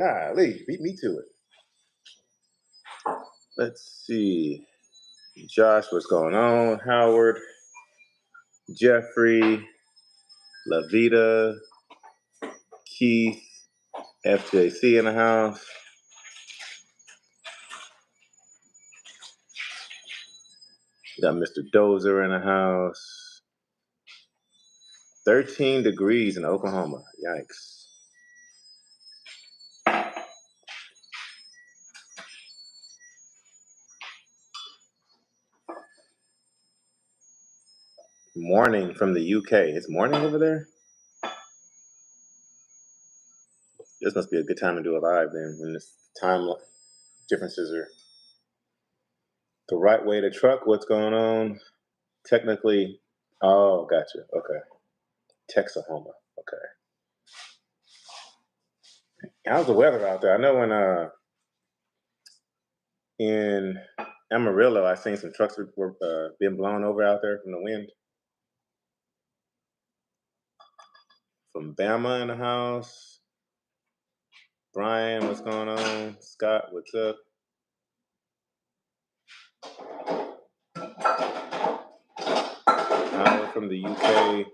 Golly, beat me to it. Let's see. Josh, what's going on? Howard, Jeffrey, Lavita, Keith, FJC in the house. Got Mr. Dozer in the house. 13 degrees in Oklahoma. Yikes. Morning from the UK. It's morning over there? This must be a good time to do a live then, when this time differences are the right way to truck. What's going on? Technically, oh, gotcha. Okay. Texahoma. Okay. How's the weather out there? I know in Amarillo, I seen some trucks were being blown over out there from the wind. From Bama in the house. Brian, what's going on? Scott, what's up? Howard from the UK.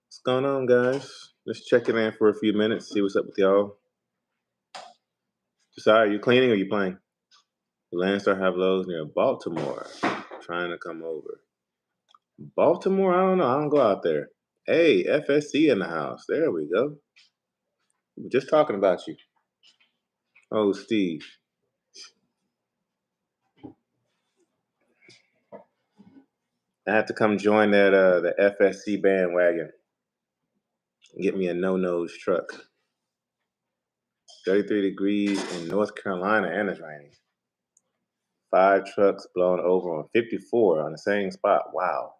What's going on, guys? Just checking in for a few minutes, see what's up with y'all. Josiah, are you cleaning or are you playing? The Landstar have loads near Baltimore. Trying to come over. Baltimore? I don't know. I don't go out there. Hey, FSC in the house. There we go. We were just talking about you. Oh, Steve. I have to come join that the FSC bandwagon. Get me a no-nose truck. 33 degrees in North Carolina and it's raining. 5 trucks blown over on 54 on the same spot. Wow.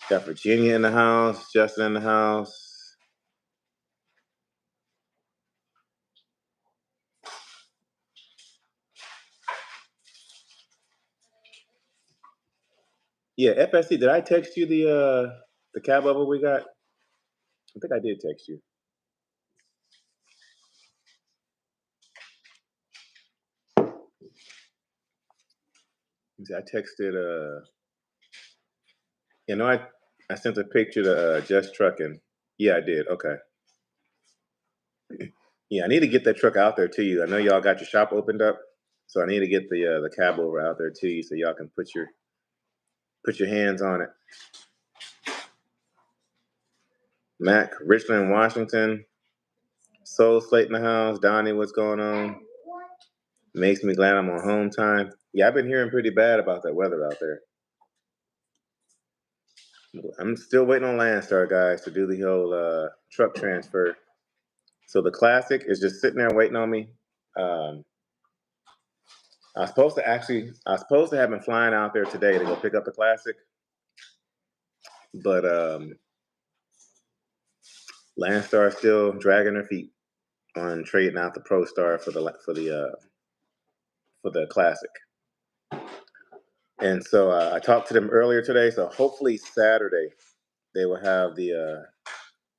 Got Virginia in the house, Justin in the house. Yeah, FSC, did I text you the Cabover we got? I think I did text you. I texted I sent a picture to Just Trucking. Yeah, I did. Okay. Yeah, I need to get that truck out there to you. I know y'all got your shop opened up, so I need to get the Cabover out there to you so y'all can put your hands on it. Mac, Richland, Washington. Soul Slate in the house. Donnie, what's going on? Makes me glad I'm on home time. Yeah, I've been hearing pretty bad about that weather out there. I'm still waiting on Landstar, guys, to do the whole truck transfer. So the Classic is just sitting there waiting on me. I was supposed to have been flying out there today to go pick up the Classic, but Landstar is still dragging their feet on trading out the Pro Star for the Classic. And so I talked to them earlier today. So hopefully Saturday they will have the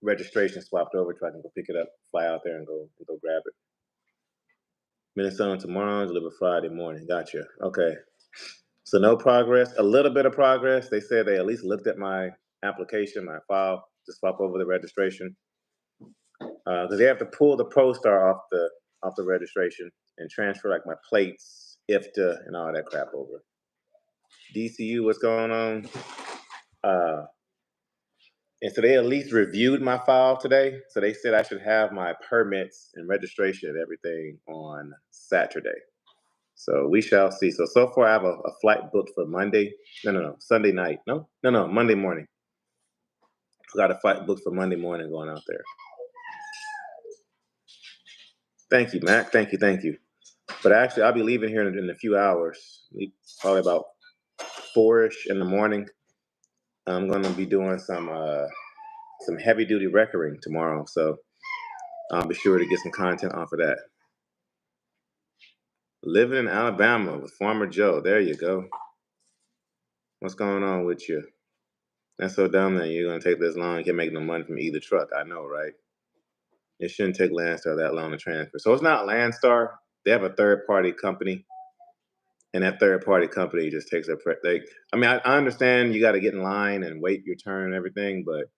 registration swapped over so I can go pick it up, fly out there and go grab it. Minnesota tomorrow, deliver Friday morning. Gotcha. Okay. So no progress. A little bit of progress. They said they at least looked at my application, my file, to swap over the registration. Because they have to pull the Pro Star off the registration and transfer like my plates, IFTA, and all that crap over. DCU, what's going on? And so they at least reviewed my file today. So they said I should have my permits and registration and everything on Saturday. So we shall see. So far I have a flight booked for Monday. No, Sunday night. No, Monday morning. I got a flight booked for Monday morning going out there. Thank you, Mac. Thank you. But actually, I'll be leaving here in a few hours. Probably about 4-ish in the morning. I'm going to be doing some heavy duty wreckering tomorrow. So I'll be sure to get some content off of that. Living in Alabama with Farmer Joe. There you go. What's going on with you? That's so dumb that you're gonna take this long. You can't make no money from either truck. I know, right? It shouldn't take Landstar that long to transfer. So it's not Landstar. They have a third-party company, and that third-party company just takes their. I mean, I understand you got to get in line and wait your turn and everything, but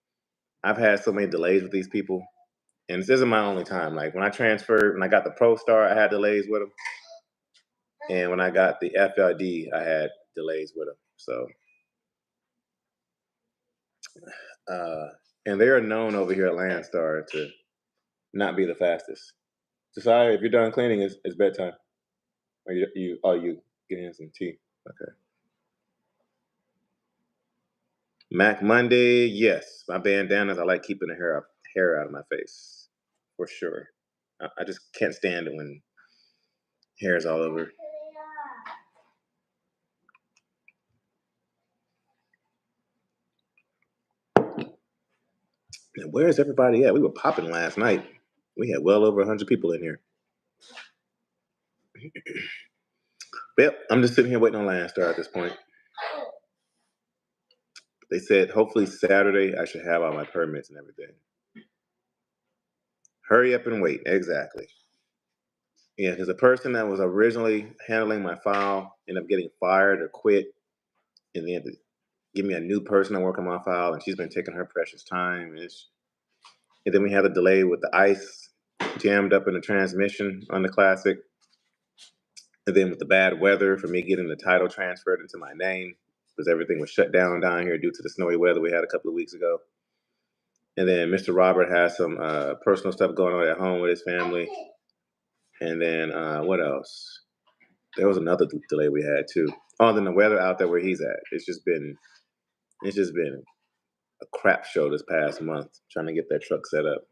I've had so many delays with these people, and this isn't my only time. Like when I got the Pro Star, I had delays with them, and when I got the FLD, I had delays with them. So, and they are known over here at Landstar to not be the fastest. Sorry, if you're done cleaning, it's bedtime. Are you getting some tea? Okay. Mac Monday, yes. My bandanas, I like keeping the hair out of my face, for sure. I just can't stand it when hair is all over. And where is everybody at? We were popping last night. We had well over 100 people in here. Yep, I'm just sitting here waiting on Landstar at this point. They said hopefully Saturday I should have all my permits and everything. Hurry up and wait. Exactly. Yeah, because the person that was originally handling my file ended up getting fired or quit, and they had to give me a new person to work on my file, and she's been taking her precious time. And then we had a delay with the ice jammed up in the transmission on the Classic, and then with the bad weather for me getting the title transferred into my name because everything was shut down here due to the snowy weather we had a couple of weeks ago. And then Mr. Robert has some personal stuff going on at home with his family. And then what else? There was another delay we had too. Oh, then the weather out there where he's at. It's just been a crap show this past month trying to get that truck set up.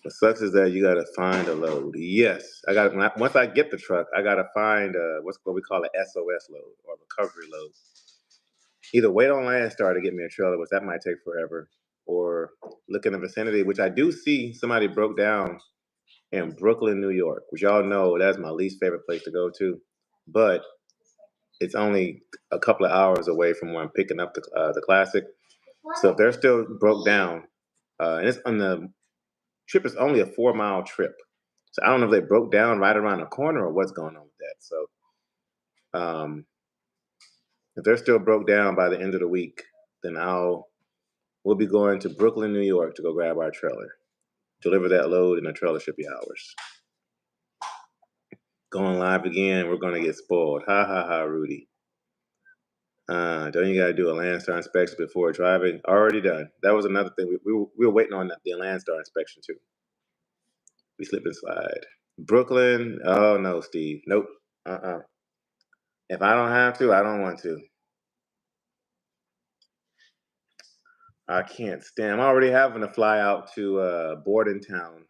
What sucks is that you gotta find a load. Yes, once I get the truck, I gotta find what we call an SOS load or recovery load. Either wait on Landstar to get me a trailer, which that might take forever, or look in the vicinity, which I do see somebody broke down in Brooklyn, New York, which y'all know that's my least favorite place to go to, but it's only a couple of hours away from where I'm picking up the Classic. So if they're still broke down, and it's on the trip is only a 4-mile trip. So I don't know if they broke down right around the corner or what's going on with that. So if they're still broke down by the end of the week, then we'll be going to Brooklyn, New York to go grab our trailer, deliver that load in the trailer shipping hours. Going live again, we're gonna get spoiled. Ha ha ha, Rudy. Don't you gotta do a Landstar inspection before driving? Already done. That was another thing. We were waiting on the Landstar inspection too. We slip and slide. Brooklyn, oh no, Steve. Nope. If I don't have to, I don't want to. I can't stand. I'm already having to fly out to Bordentown,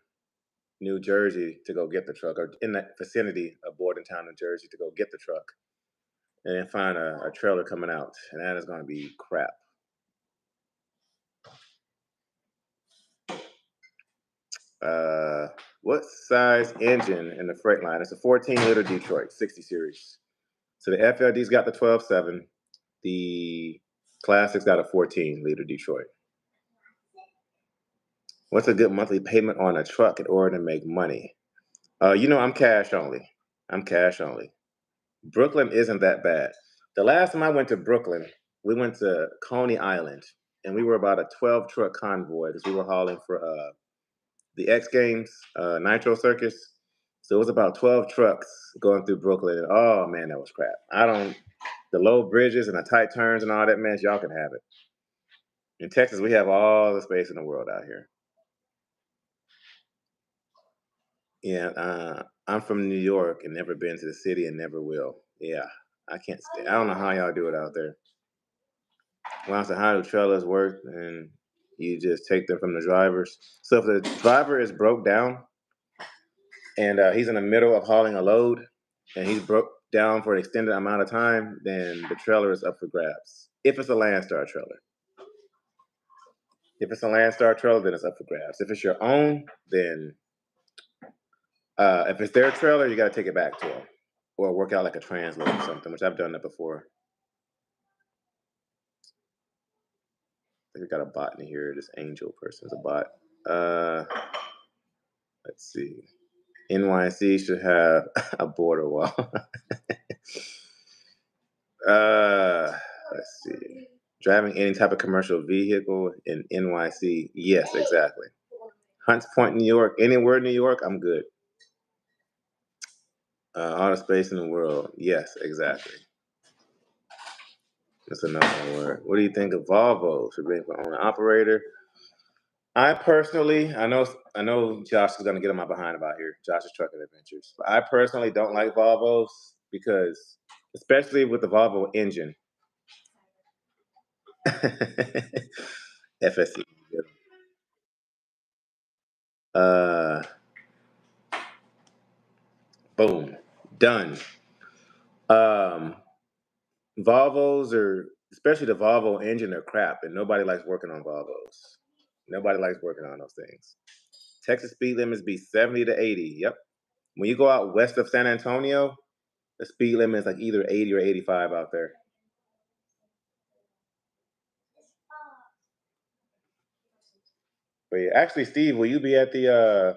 New Jersey to go get the truck, or in the vicinity of Bordentown, New Jersey to go get the truck, and then find a trailer coming out, and that is going to be crap. What size engine in the Freightliner? It's a 14-liter Detroit 60 series. So the FLD's got the 12.7. The Classic's got a 14-liter Detroit. What's a good monthly payment on a truck in order to make money? I'm cash only. Brooklyn isn't that bad. The last time I went to Brooklyn, we went to Coney Island, and we were about a 12-truck convoy because we were hauling for the X Games Nitro Circus. So it was about 12 trucks going through Brooklyn, and oh man, that was crap. The low bridges and the tight turns and all that mess, y'all can have it. In Texas, we have all the space in the world out here. Yeah, I'm from New York and never been to the city and never will. Yeah, I can't stand. I don't know how y'all do it out there. Well, I said, how do trailers work? And you just take them from the drivers. So if the driver is broke down and he's in the middle of hauling a load and he's broke down for an extended amount of time, then the trailer is up for grabs. If it's a Landstar trailer. If it's a Landstar trailer, then it's up for grabs. If it's your own, then if it's their trailer, you got to take it back to them or work out like a transload or something, which I've done that before. We got a bot in here. This Angel person's a bot. Let's see. NYC should have a border wall. Let's see. Driving any type of commercial vehicle in NYC. Yes, exactly. Hunts Point, New York. Anywhere in New York, I'm good. All the space in the world. Yes, exactly. That's another word. What do you think of Volvo? Should be for owner operator. I personally, I know Josh is gonna get on my behind about here. Josh's Trucking Adventures. But I personally don't like Volvos because, especially with the Volvo engine. FSC. Boom. Done. Volvos are, especially the Volvo engine, are crap, and nobody likes working on Volvos. Nobody likes working on those things. Texas speed limits be 70 to 80. Yep. When you go out west of San Antonio, the speed limit is like either 80 or 85 out there. But yeah, actually, Steve, will you be at the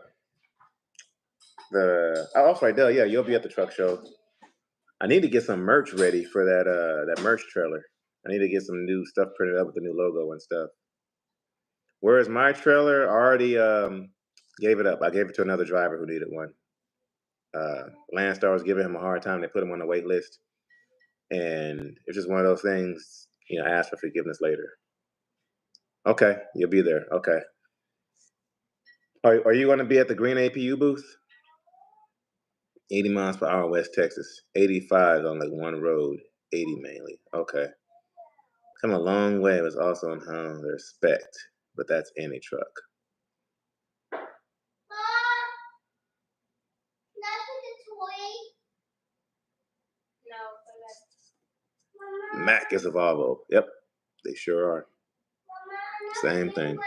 right there? Yeah, you'll be at the truck show. I need to get some merch ready for that merch trailer. I need to get some new stuff printed up with the new logo and stuff. Whereas my trailer, I already gave it up. I gave it to another driver who needed one. Landstar was giving him a hard time. They put him on the wait list, and it's just one of those things. Ask for forgiveness later. Okay, you'll be there. Okay. Are you going to be at the Green APU booth? 80 miles per hour, West Texas. 85 on like one road. 80 mainly. Okay. Come a long way. It was also on home. There's spec, but that's any truck. Mac is a Volvo. Yep, they sure are. Same thing.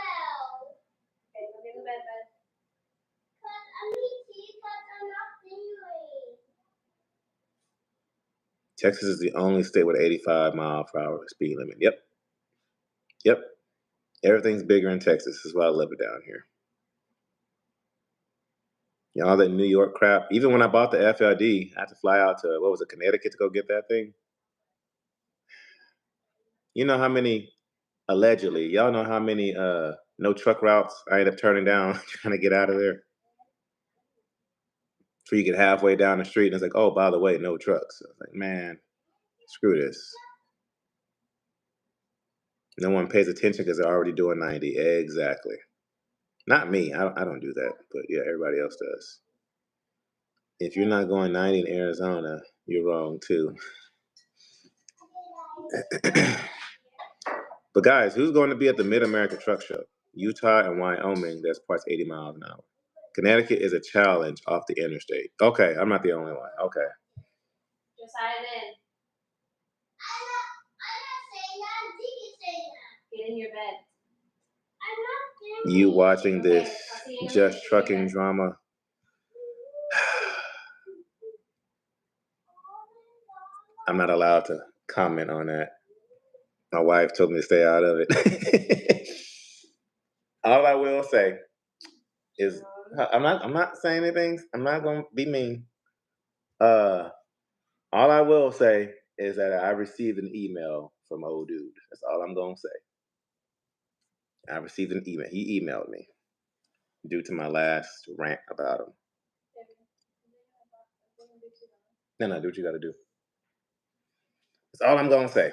Texas is the only state with 85 mile per hour speed limit. Yep. Everything's bigger in Texas. That's why I love it down here. All that New York crap. Even when I bought the FLD, I had to fly out to, Connecticut to go get that thing. You know how many, allegedly, y'all know how many no truck routes I ended up turning down trying to get out of there? So you get halfway down the street and it's like, oh, by the way, no trucks. So I was like, man, screw this. No one pays attention because they're already doing 90. Exactly. Not me. I don't do that. But yeah, everybody else does. If you're not going 90 in Arizona, you're wrong too. But guys, who's going to be at the Mid-America Truck Show? Utah and Wyoming, that's parts 80 miles an hour. Connecticut is a challenge off the interstate. Okay, I'm not the only one. Okay. Just sign in. I'm not saying that. You can say that. Get in your bed. I'm not. You watching this Just Trucking drama? I'm not allowed to comment on that. My wife told me to stay out of it. All I will say is I'm not saying anything. I'm not gonna be mean. All I will say is that I received an email from old dude. That's all I'm gonna say. I received an email. He emailed me due to my last rant about him. No, do what you gotta do. That's all I'm gonna say.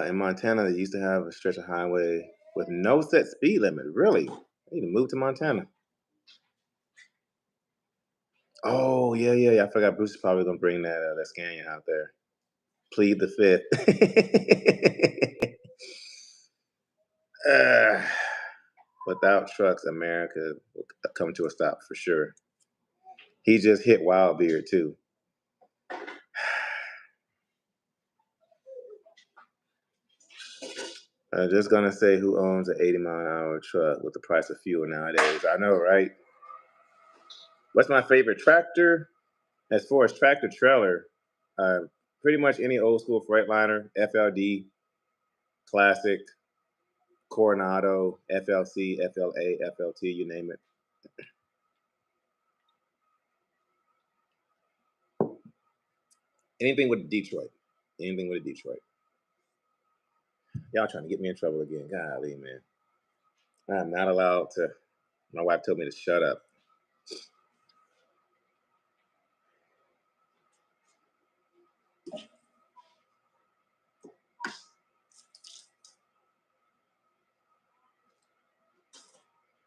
In Montana, they used to have a stretch of highway with no set speed limit. Really? I need to move to Montana. Oh, yeah. I forgot Bruce is probably gonna bring that Scania out there. Plead the fifth. Without trucks, America will come to a stop for sure. He just hit Wildbeard too. I'm just gonna say, who owns an 80-mile-an-hour truck with the price of fuel nowadays? I know, right? What's my favorite tractor? As far as tractor trailer, pretty much any old school Freightliner, FLD, Classic, Coronado, FLC, FLA, FLT, you name it. Anything with Detroit. Anything with a Detroit. Y'all trying to get me in trouble again. Golly, man. I'm not allowed to. My wife told me to shut up.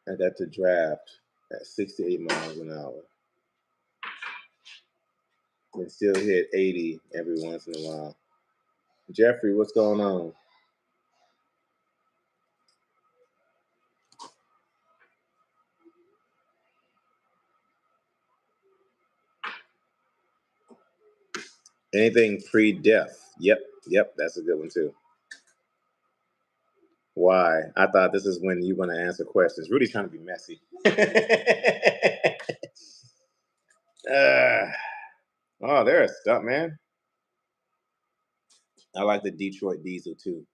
I got to draft at 68 miles an hour. And still hit 80 every once in a while. Jeffrey, what's going on? Anything pre-death. Yep, that's a good one too. Why? I thought this is when you're going to answer questions. Rudy's trying to be messy. Oh, there's stuff, man. I like the Detroit diesel too.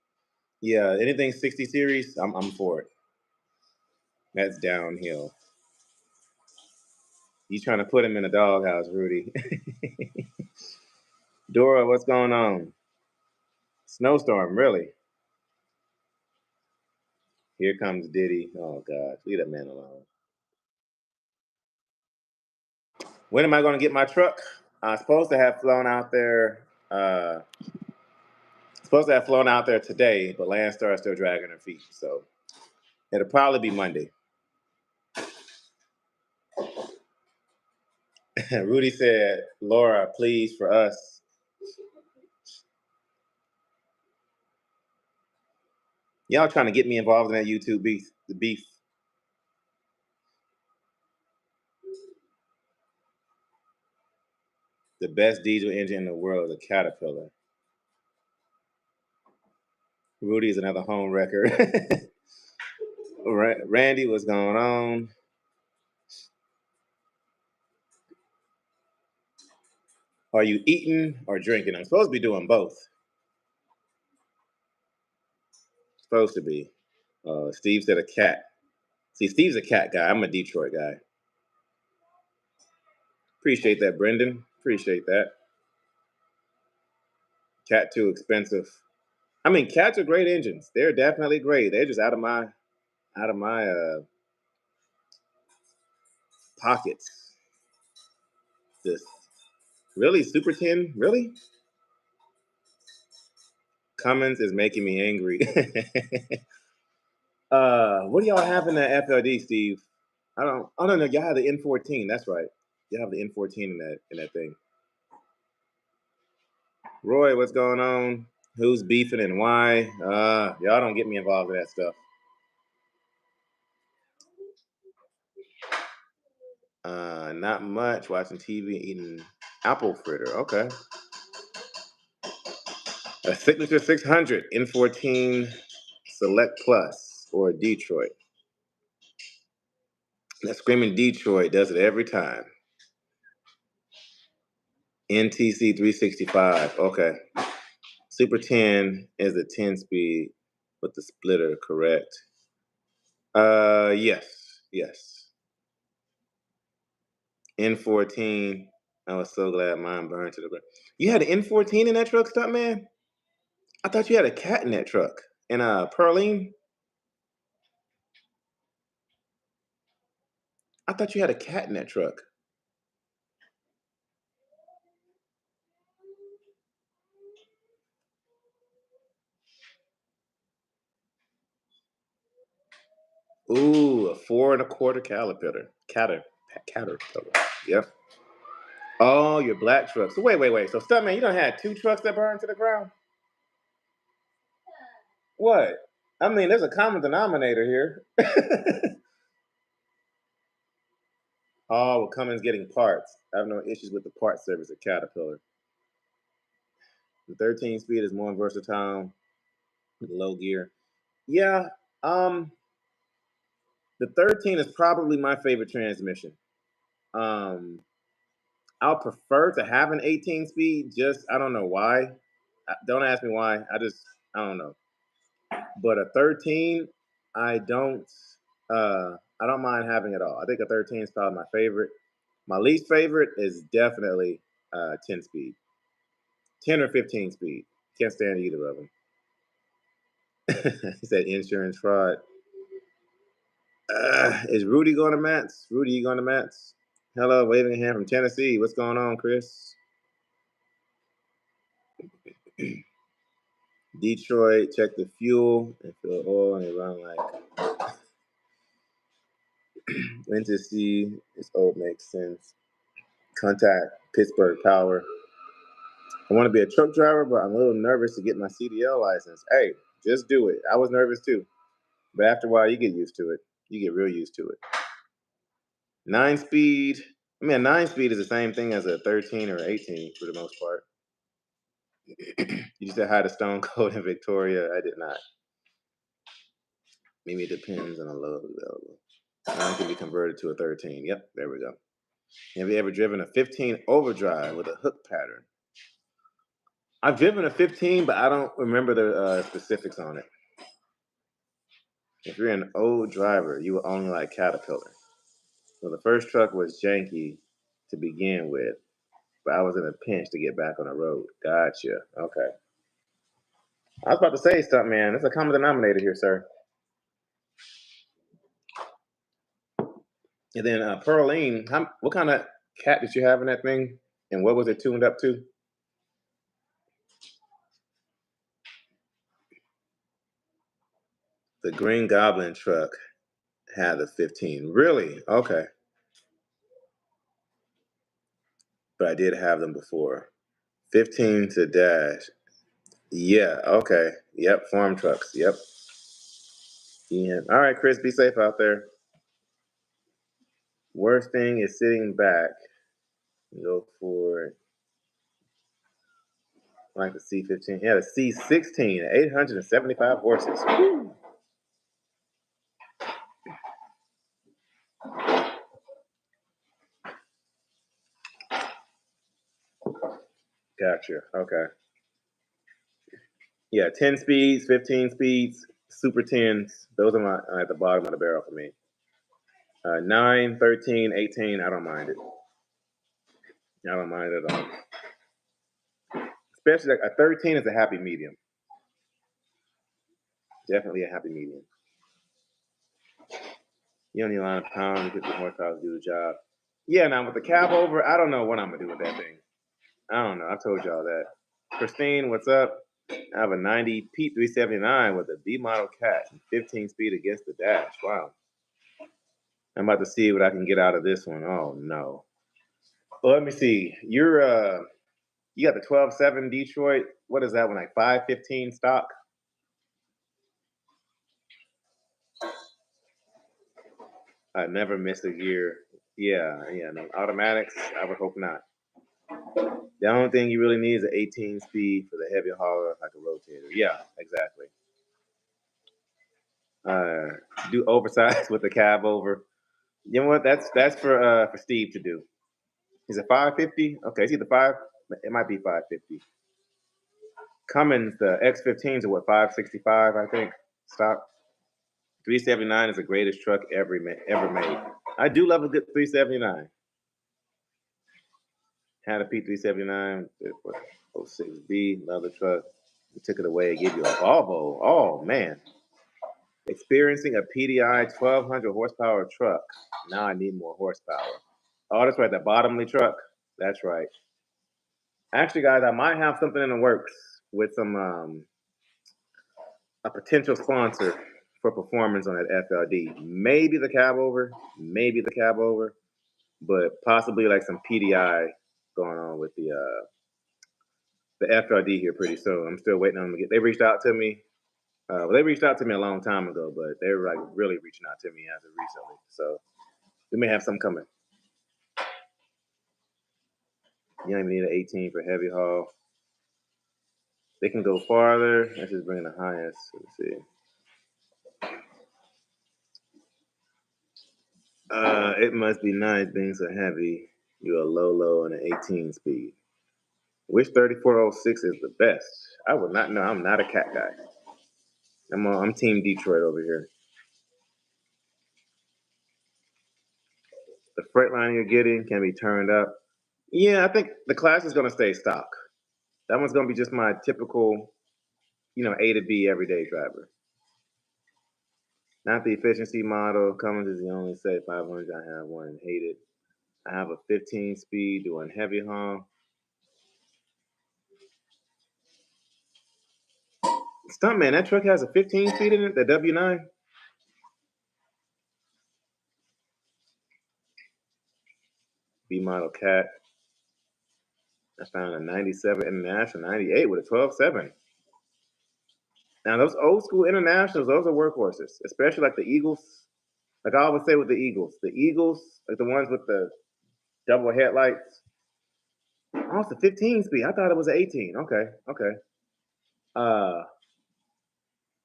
Yeah, anything 60 series, I'm for it. That's downhill. He's trying to put him in a doghouse, Rudy. Dora, what's going on? Snowstorm, really? Here comes Diddy. Oh, God. Leave that man alone. When am I going to get my truck? I'm supposed to have flown out there. Today, but Landstar is still dragging her feet. So it'll probably be Monday. Rudy said, Laura, please, for us. Y'all trying to get me involved in that YouTube beef. The beef. The best diesel engine in the world is a Caterpillar. Rudy is another home wrecker. Randy, what's going on? Are you eating or drinking? I'm supposed to be doing both. Supposed to be. Steve said a cat. See, Steve's a cat guy. I'm a Detroit guy. Appreciate that, Brendan. Appreciate that. Cat too expensive. I mean, cats are great engines. They're definitely great. They're just out of my pockets. This really Super 10? Really? Cummins is making me angry. What do y'all have in that FLD, Steve? I don't know. Y'all have the N14. That's right. You have the N14 in that thing. Roy, what's going on? Who's beefing and why? Y'all don't get me involved in that stuff. Not much. Watching TV, eating apple fritter. Okay. A Signature 600 N14 Select Plus or Detroit. That screaming Detroit does it every time. NTC 365. Okay. Super 10 is the 10-speed with the splitter, correct? Yes. N14. I was so glad mine burned to the ground. You had an N14 in that truck, Stuntman? I thought you had a cat in that truck. And Pearline? I thought you had a cat in that truck. Ooh, a 4 1/4 Caterpillar. Caterpillar. Yep. Oh, your black truck. So wait. So Stuntman, you done had 2 trucks that burned to the ground? What? I mean, there's a common denominator here. Oh, well, Cummins getting parts. I have no issues with the parts service at Caterpillar. The 13 speed is more versatile with low gear. Yeah, the 13 is probably my favorite transmission. I'll prefer to have an 18 speed. Just I don't know why. Don't ask me why. I don't know. But a 13, I don't. I don't mind having it all. I think a 13 is probably my favorite. My least favorite is definitely 10 speed, 10 or 15 speed. Can't stand either of them. He said insurance fraud. Is Rudy going to Mats? Rudy, you going to Mats? Hello, waving a hand from Tennessee. What's going on, Chris? Detroit, check the fuel and fill oil, and they run like went to see. This old makes sense. Contact Pittsburgh Power. I want to be a truck driver, but I'm a little nervous to get my CDL license. Hey, just do it. I was nervous too, but after a while, you get used to it. You get real used to it. 9-speed. I mean, a 9-speed is the same thing as a 13 or 18 for the most part. You just said hi to Stone Cold in Victoria. I did not. Maybe it depends on the load available. 9 can be converted to a 13. Yep, there we go. Have you ever driven a 15 overdrive with a hook pattern? I've driven a 15, but I don't remember the specifics on it. If you're an old driver, you will only like Caterpillar. So the first truck was janky to begin with, but I was in a pinch to get back on the road. Gotcha. Okay. I was about to say something, man. It's a common denominator here, sir. And then Pearline, what kind of cat did you have in that thing? And what was it tuned up to? The Green Goblin truck had the 15. Really? Okay. But I did have them before. 15 to dash. Yeah, okay. Yep, farm trucks. Yep. Yeah. All right, Chris, be safe out there. Worst thing is sitting back. Go for like the C15. Yeah, the C16, 875 horses. Woo. Gotcha. Okay. Yeah, 10 speeds, 15 speeds, super 10s. Those are at the bottom of the barrel for me. 9, 13, 18, I don't mind it. I don't mind it at all. Especially like a 13 is a happy medium. Definitely a happy medium. You don't need a lot of power to get the horsepower to do the job. Yeah, now with the Cabover, I don't know what I'm gonna do with that thing. I don't know. I told y'all that. Christine, what's up? I have a 90 P379 with a B model cat and 15 speed against the dash. Wow. I'm about to see what I can get out of this one. Oh no. Well, let me see. You got the 12.7 Detroit. What is that one? Like 515 stock? I never missed a gear. Yeah, no automatics. I would hope not. The only thing you really need is an 18 speed for the heavy hauler, like a rotator. Yeah, exactly. Do oversized with the Cabover. You know what? That's for Steve to do. Is it 550? Okay, it's either 5. It might be 550. Cummins, the X15s are what 565, I think. Stock. 379 is the greatest truck ever made. I do love a good 379. Had a P379 with 06B, another truck. We took it away and gave you a Volvo. Oh man. Experiencing a PDI 1200 horsepower truck. Now I need more horsepower. Oh, that's right, that bottomly truck. That's right. Actually, guys, I might have something in the works with some a potential sponsor for performance on that FLD. Maybe the Cabover, but possibly like some PDI going on with the FLD here pretty soon. I'm still waiting on them to get. They reached out to me. They reached out to me a long time ago, but they were like really reaching out to me as of recently. So we may have some coming. You don't even need an 18 for heavy haul. They can go farther. Let's just bring the highest. Let's see. It must be nice being so heavy. You're a low and an 18 speed. Which 3406 is the best? I would not know. I'm not a cat guy. I'm Team Detroit over here. The Freightliner you're getting can be turned up. Yeah, I think the class is going to stay stock. That one's going to be just my typical, A to B everyday driver. Not the efficiency model. Cummins is the only set 500. I have one and hate it. I have a 15 speed doing heavy haul. Stuntman, that truck has a 15 speed in it, the W9. B model cat. I found a 97 International, 98 with a 12.7. Now, those old school Internationals, those are workhorses, especially like the Eagles. Like I always say with the Eagles, like the ones with the double headlights. Oh, it's a 15 speed. I thought it was an 18. Okay.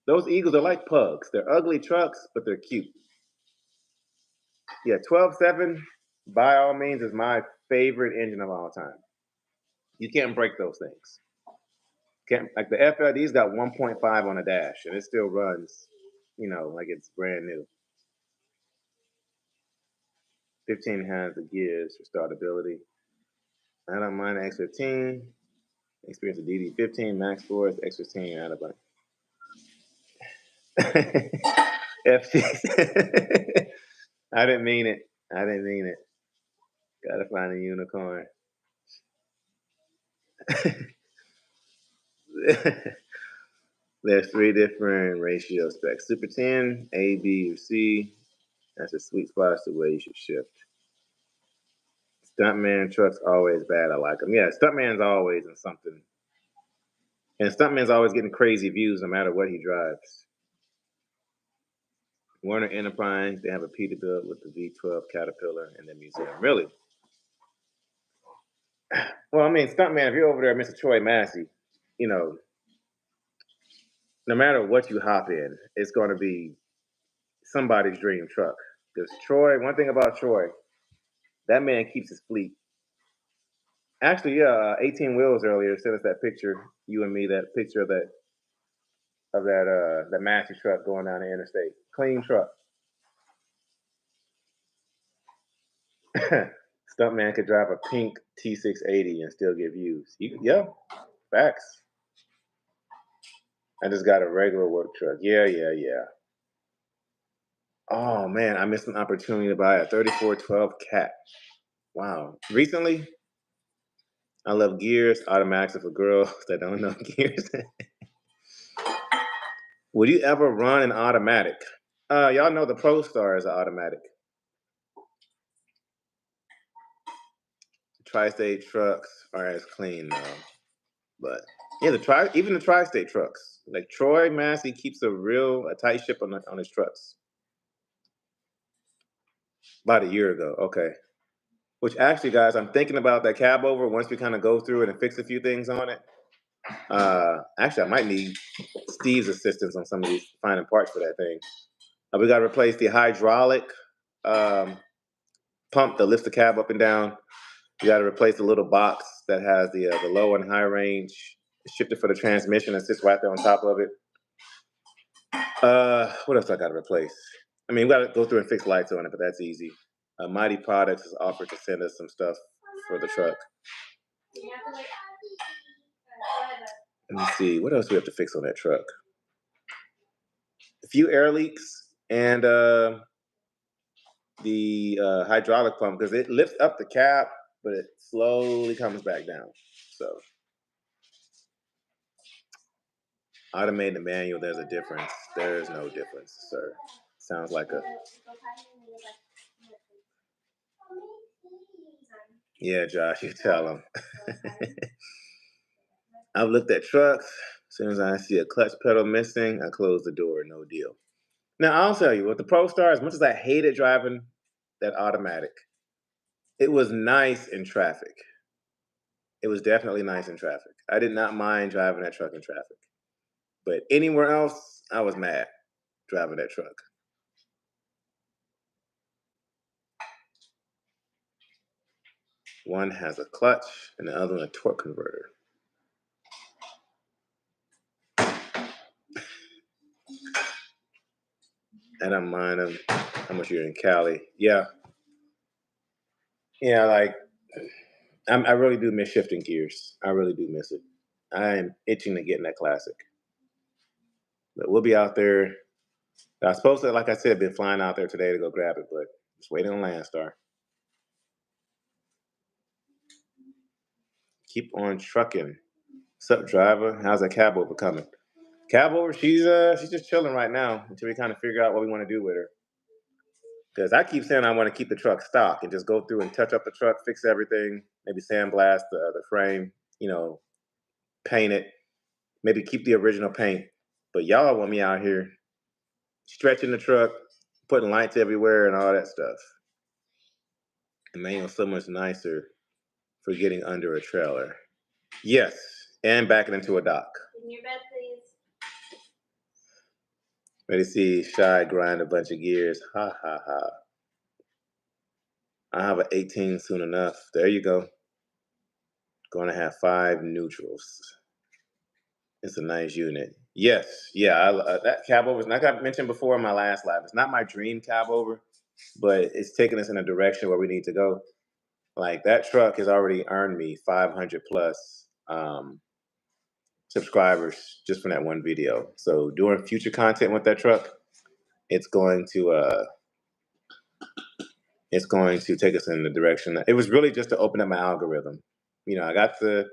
Those Eagles are like pugs. They're ugly trucks, but they're cute. Yeah, 12.7, by all means, is my favorite engine of all time. You can't break those things. Like the FLD's got 1.5 on the dash, and it still runs, like it's brand new. 15 has the gears for startability. I don't mind X15. Experience the DD15, Max Force, X15, out of bike. F6. I didn't mean it. Gotta find a unicorn. There's 3 different ratio specs. Super 10, A, B, or C. That's a sweet spot. That's the way you should shift. Stuntman truck's always bad. I like them. Yeah, Stuntman's always in something. And Stuntman's always getting crazy views no matter what he drives. Warner Enterprise, they have a Peterbilt with the V12 Caterpillar in their museum. Really? Well, I mean, Stuntman, if you're over there, Mr. Troy Massey, no matter what you hop in, it's going to be somebody's dream truck. Because Troy, one thing about Troy, that man keeps his fleet. Actually, yeah, 18 Wheels earlier sent us that picture, you and me, that picture of that Massey truck going down the interstate. Clean truck. Stuntman could drive a pink T680 and still get views. Yeah, facts. I just got a regular work truck. Yeah. Oh man, I missed an opportunity to buy a 3412 Cat. Wow. Recently, I love gears. Automatics are for girls that don't know gears. Would you ever run an automatic? Y'all know the ProStar is an automatic. Tri-state trucks are as clean though. But yeah, even the tri-state trucks. Like Troy Massey keeps a tight ship on his trucks. About a year ago, okay. Which actually, guys, I'm thinking about that Cabover once we kind of go through it and fix a few things on it. Actually, I might need Steve's assistance on some of these finding parts for that thing. We got to replace the hydraulic pump that lifts the cab up and down. You got to replace the little box that has the low and high range shifter for the transmission that sits right there on top of it. What else I got to replace? I mean, we got to go through and fix lights on it, but that's easy. MyTee Products has offered to send us some stuff for the truck. Let me see. What else do we have to fix on that truck? A few air leaks and the hydraulic pump, because it lifts up the cab, but it slowly comes back down. So automated and manual, there's a difference. There is no difference, sir. Sounds like a... Yeah, Josh, you tell him. I've looked at trucks. As soon as I see a clutch pedal missing, I close the door. No deal. Now, I'll tell you, with the ProStar, as much as I hated driving that automatic, it was nice in traffic. It was definitely nice in traffic. I did not mind driving that truck in traffic. But anywhere else, I was mad driving that truck. One has a clutch and the other one a torque converter. I don't mind them. How much you're in Cali? Yeah. Yeah, like I really do miss shifting gears. I really do miss it. I am itching to get in that classic. But we'll be out there. I was supposed to, like I said, been flying out there today to go grab it, but just waiting on Landstar. Keep on trucking. What's up, driver? How's that Cabover coming? Cabover, she's just chilling right now until we kind of figure out what we want to do with her. Because I keep saying I want to keep the truck stock and just go through and touch up the truck, fix everything, maybe sandblast the frame, paint it, maybe keep the original paint. But y'all want me out here stretching the truck, putting lights everywhere and all that stuff. And man, so much nicer for getting under a trailer. Yes, and backing into a dock. In your bed, please. Ready to see Shy grind a bunch of gears. Ha ha ha. I have an 18 soon enough. There you go. Going to have 5 neutrals. It's a nice unit. Yes, yeah. That Cabover, like I mentioned before in my last live, it's not my dream Cabover, but it's taking us in a direction where we need to go. Like that truck has already earned me 500 plus subscribers just from that one video. So doing future content with that truck, it's going to take us in the direction. It was really just to open up my algorithm. I got the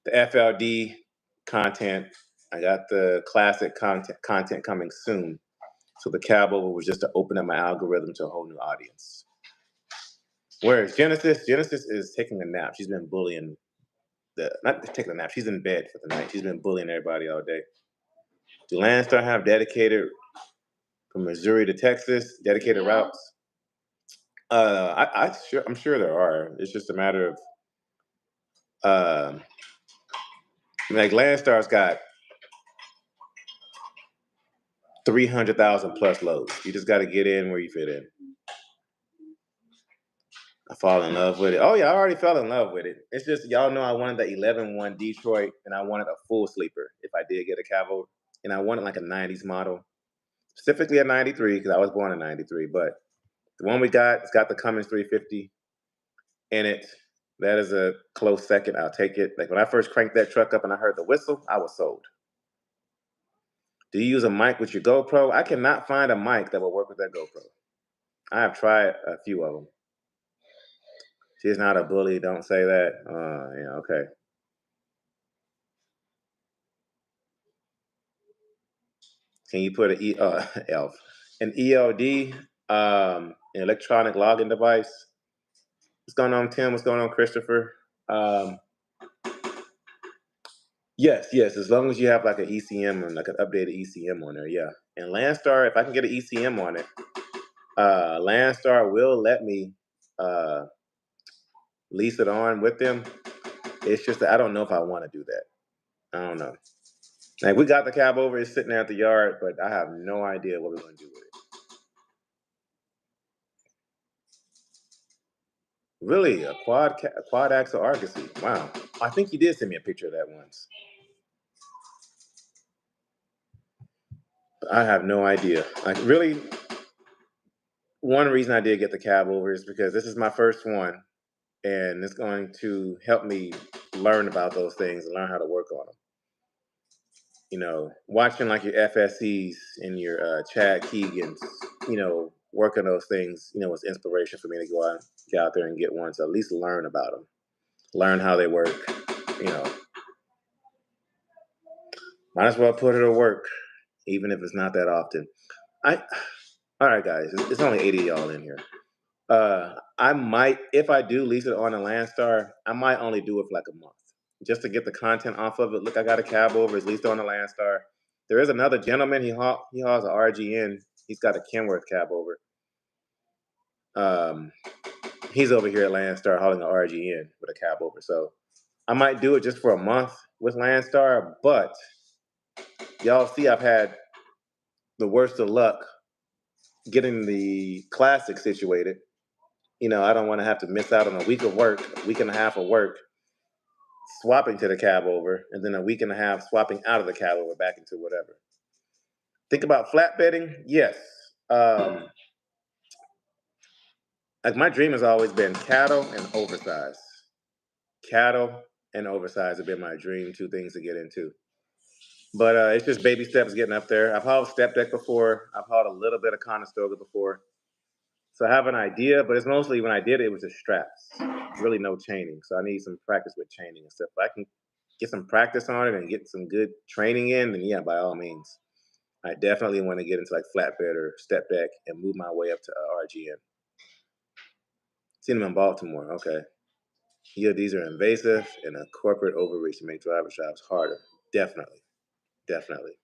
FLD content. I got the classic content coming soon. So the Cabover was just to open up my algorithm to a whole new audience. Whereas Genesis is taking a nap. She's been bullying not taking a nap. She's in bed for the night. She's been bullying everybody all day. Do Landstar have dedicated from Missouri to Texas, dedicated routes? I'm sure there are. It's just a matter of like Landstar's got 300,000 plus loads. You just got to get in where you fit in. I fall in love with it. Oh yeah, I already fell in love with it. It's just y'all know I wanted the 11-1 Detroit, and I wanted a full sleeper if I did get a Cabover, and I wanted like a 90s model, specifically a 93 because I was born in 93. But the one we got, it's got the Cummins 350 in it. That is a close second. I'll take it. Like when I first cranked that truck up and I heard the whistle, I was sold. Do you use a mic with your GoPro? I cannot find a mic that will work with that GoPro. I have tried a few of them. She's not a bully. Don't say that. Yeah, okay. Can you put an ELD, an electronic login device? What's going on, Tim? What's going on, Christopher? Yes. As long as you have like an ECM and like an updated ECM on there, yeah. And Landstar, if I can get an ECM on it, Landstar will let me lease it on with them. It's just that I don't know if I want to do that. I don't know. Like we got the Cabover, it's sitting there at the yard, but I have no idea what we're going to do with it. Really, a quad axle Argosy. Wow. I think you did send me a picture of that once. I have no idea. Like really, one reason I did get the Cabover is because this is my first one, and it's going to help me learn about those things and learn how to work on them. Watching like your FSCs and your Chad Keegans, working those things, was inspiration for me to get out there and get one. So at least learn about them, learn how they work. Might as well put it to work, even if it's not that often. All right, guys, it's only 80 of y'all in here. I might, if I do lease it on a Landstar, I might only do it for like a month just to get the content off of it. Look, I got a Cabover, it's leased on a Landstar. There is another gentleman, he hauls an RGN. He's got a Kenworth Cabover. He's over here at Landstar hauling an RGN with a Cabover. So I might do it just for a month with Landstar, but y'all see I've had the worst of luck getting the classic situated. You know, I don't want to have to miss out on a week of work, a week and a half of work, swapping to the Cabover, and then a week and a half swapping out of the Cabover back into whatever. Think about flatbedding? Yes. Like my dream has always been cattle and oversize. Cattle and oversize have been my dream, two things to get into. But it's just baby steps getting up there. I've hauled step deck before. I've hauled a little bit of Conestoga before. So I have an idea, but it's mostly when I did it, it was just straps. Really no chaining. So I need some practice with chaining and stuff. If I can get some practice on it and get some good training in, then yeah, by all means. I definitely want to get into like flatbed or step deck and move my way up to RGN. Seen them in Baltimore. Okay. Yeah, these are invasive and a corporate overreach to make driver jobs harder. Definitely. Definitely.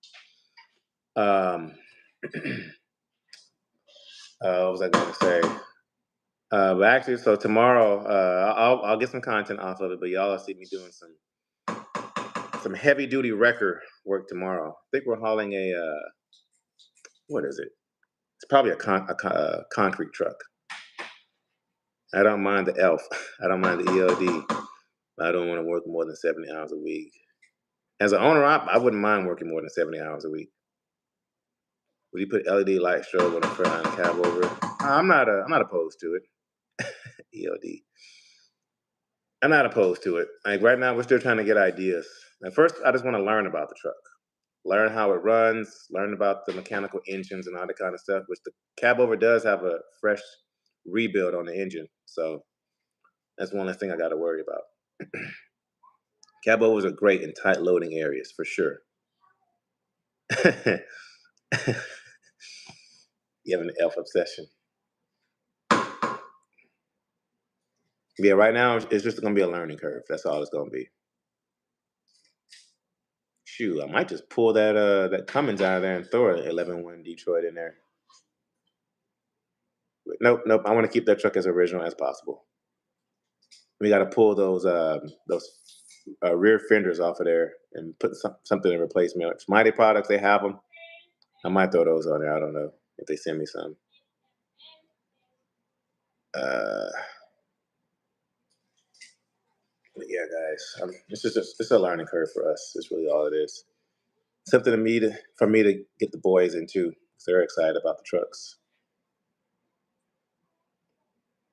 What was I going to say? But actually, so tomorrow, I'll get some content off of it, but y'all will see me doing some heavy duty wrecker work tomorrow. I think we're hauling a what is it? It's probably a concrete truck. I don't mind the ELF. I don't mind the ELD. I don't want to work more than 70 hours a week. As an owner op, I wouldn't mind working more than 70 hours a week. Would you put LED light strobe on a front Cabover? I'm not opposed to it. ELD. I'm not opposed to it. Like right now, we're still trying to get ideas. At first, I just want to learn about the truck, learn how it runs, learn about the mechanical engines and all that kind of stuff. Which the Cabover does have a fresh rebuild on the engine, so that's one less thing I got to worry about. Cabovers are great in tight loading areas for sure. You have an elf obsession. Yeah, right now it's just gonna be a learning curve. That's all it's gonna be. Shoot, I might just pull that Cummins out of there and throw it 11-1 Detroit in there. But nope. I want to keep that truck as original as possible. We got to pull those rear fenders off of there and put something in replacement. MyTee Products, they have them. I might throw those on there. I don't know if they send me some. But yeah, guys, it's a learning curve for us. It's really all it is. Something for me to get the boys into. They're excited about the trucks.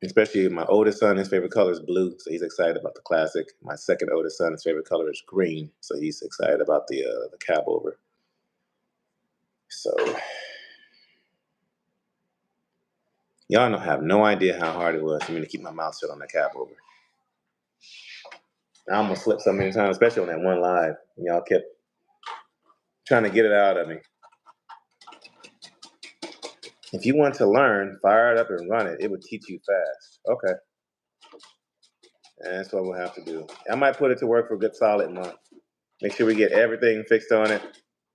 Especially my oldest son, his favorite color is blue, so he's excited about the classic. My second oldest son, his favorite color is green, so he's excited about the Cabover. So y'all don't have no idea how hard it was for me to keep my mouth shut on that Cabover. I almost slipped so many times, especially on that one live. Y'all kept trying to get it out of me. If you want to learn, fire it up and run it. It would teach you fast. Okay. And that's what we'll have to do. I might put it to work for a good solid month. Make sure we get everything fixed on it.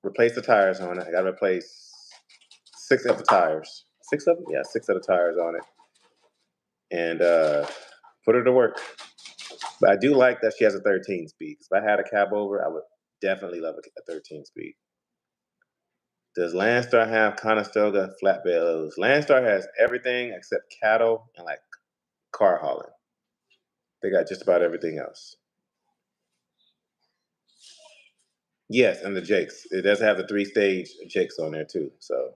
Replace the tires on it. I got to replace 6 of the tires. 6 of them? Yeah, 6 of the tires on it. And put her to work. But I do like that she has a 13 speed. If I had a Cabover, I would definitely love a 13 speed. Does Landstar have Conestoga flatbed loads? Landstar has everything except cattle and like car hauling. They got just about everything else. Yes, and the Jakes. It does have the 3-stage Jakes on there too. So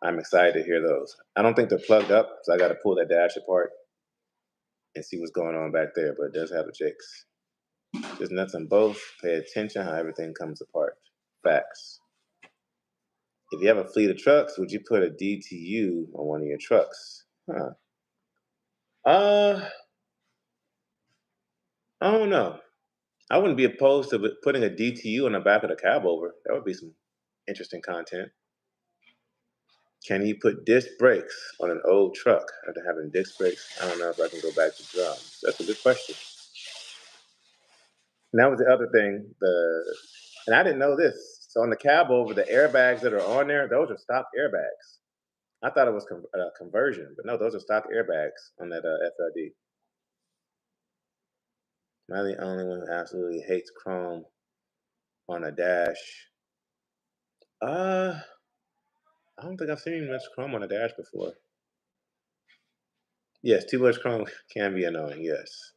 I'm excited to hear those. I don't think they're plugged up, so I got to pull that dash apart and see what's going on back there. But it does have the Jakes. Just nuts on both. Pay attention how everything comes apart. Facts. If you have a fleet of trucks, would you put a DTU on one of your trucks? I don't know. I wouldn't be opposed to putting a DTU on the back of the Cabover. That would be some interesting content. Can you put disc brakes on an old truck after having disc brakes? I don't know if I can go back to drums. That's a good question. And that was the other thing. And I didn't know this. So on the Cabover, the airbags that are on there, those are stock airbags. I thought it was a conversion, but no, those are stock airbags on that FLD. Am I the only one who absolutely hates chrome on a dash? I don't think I've seen much chrome on a dash before. Yes, too much chrome can be annoying. Yes.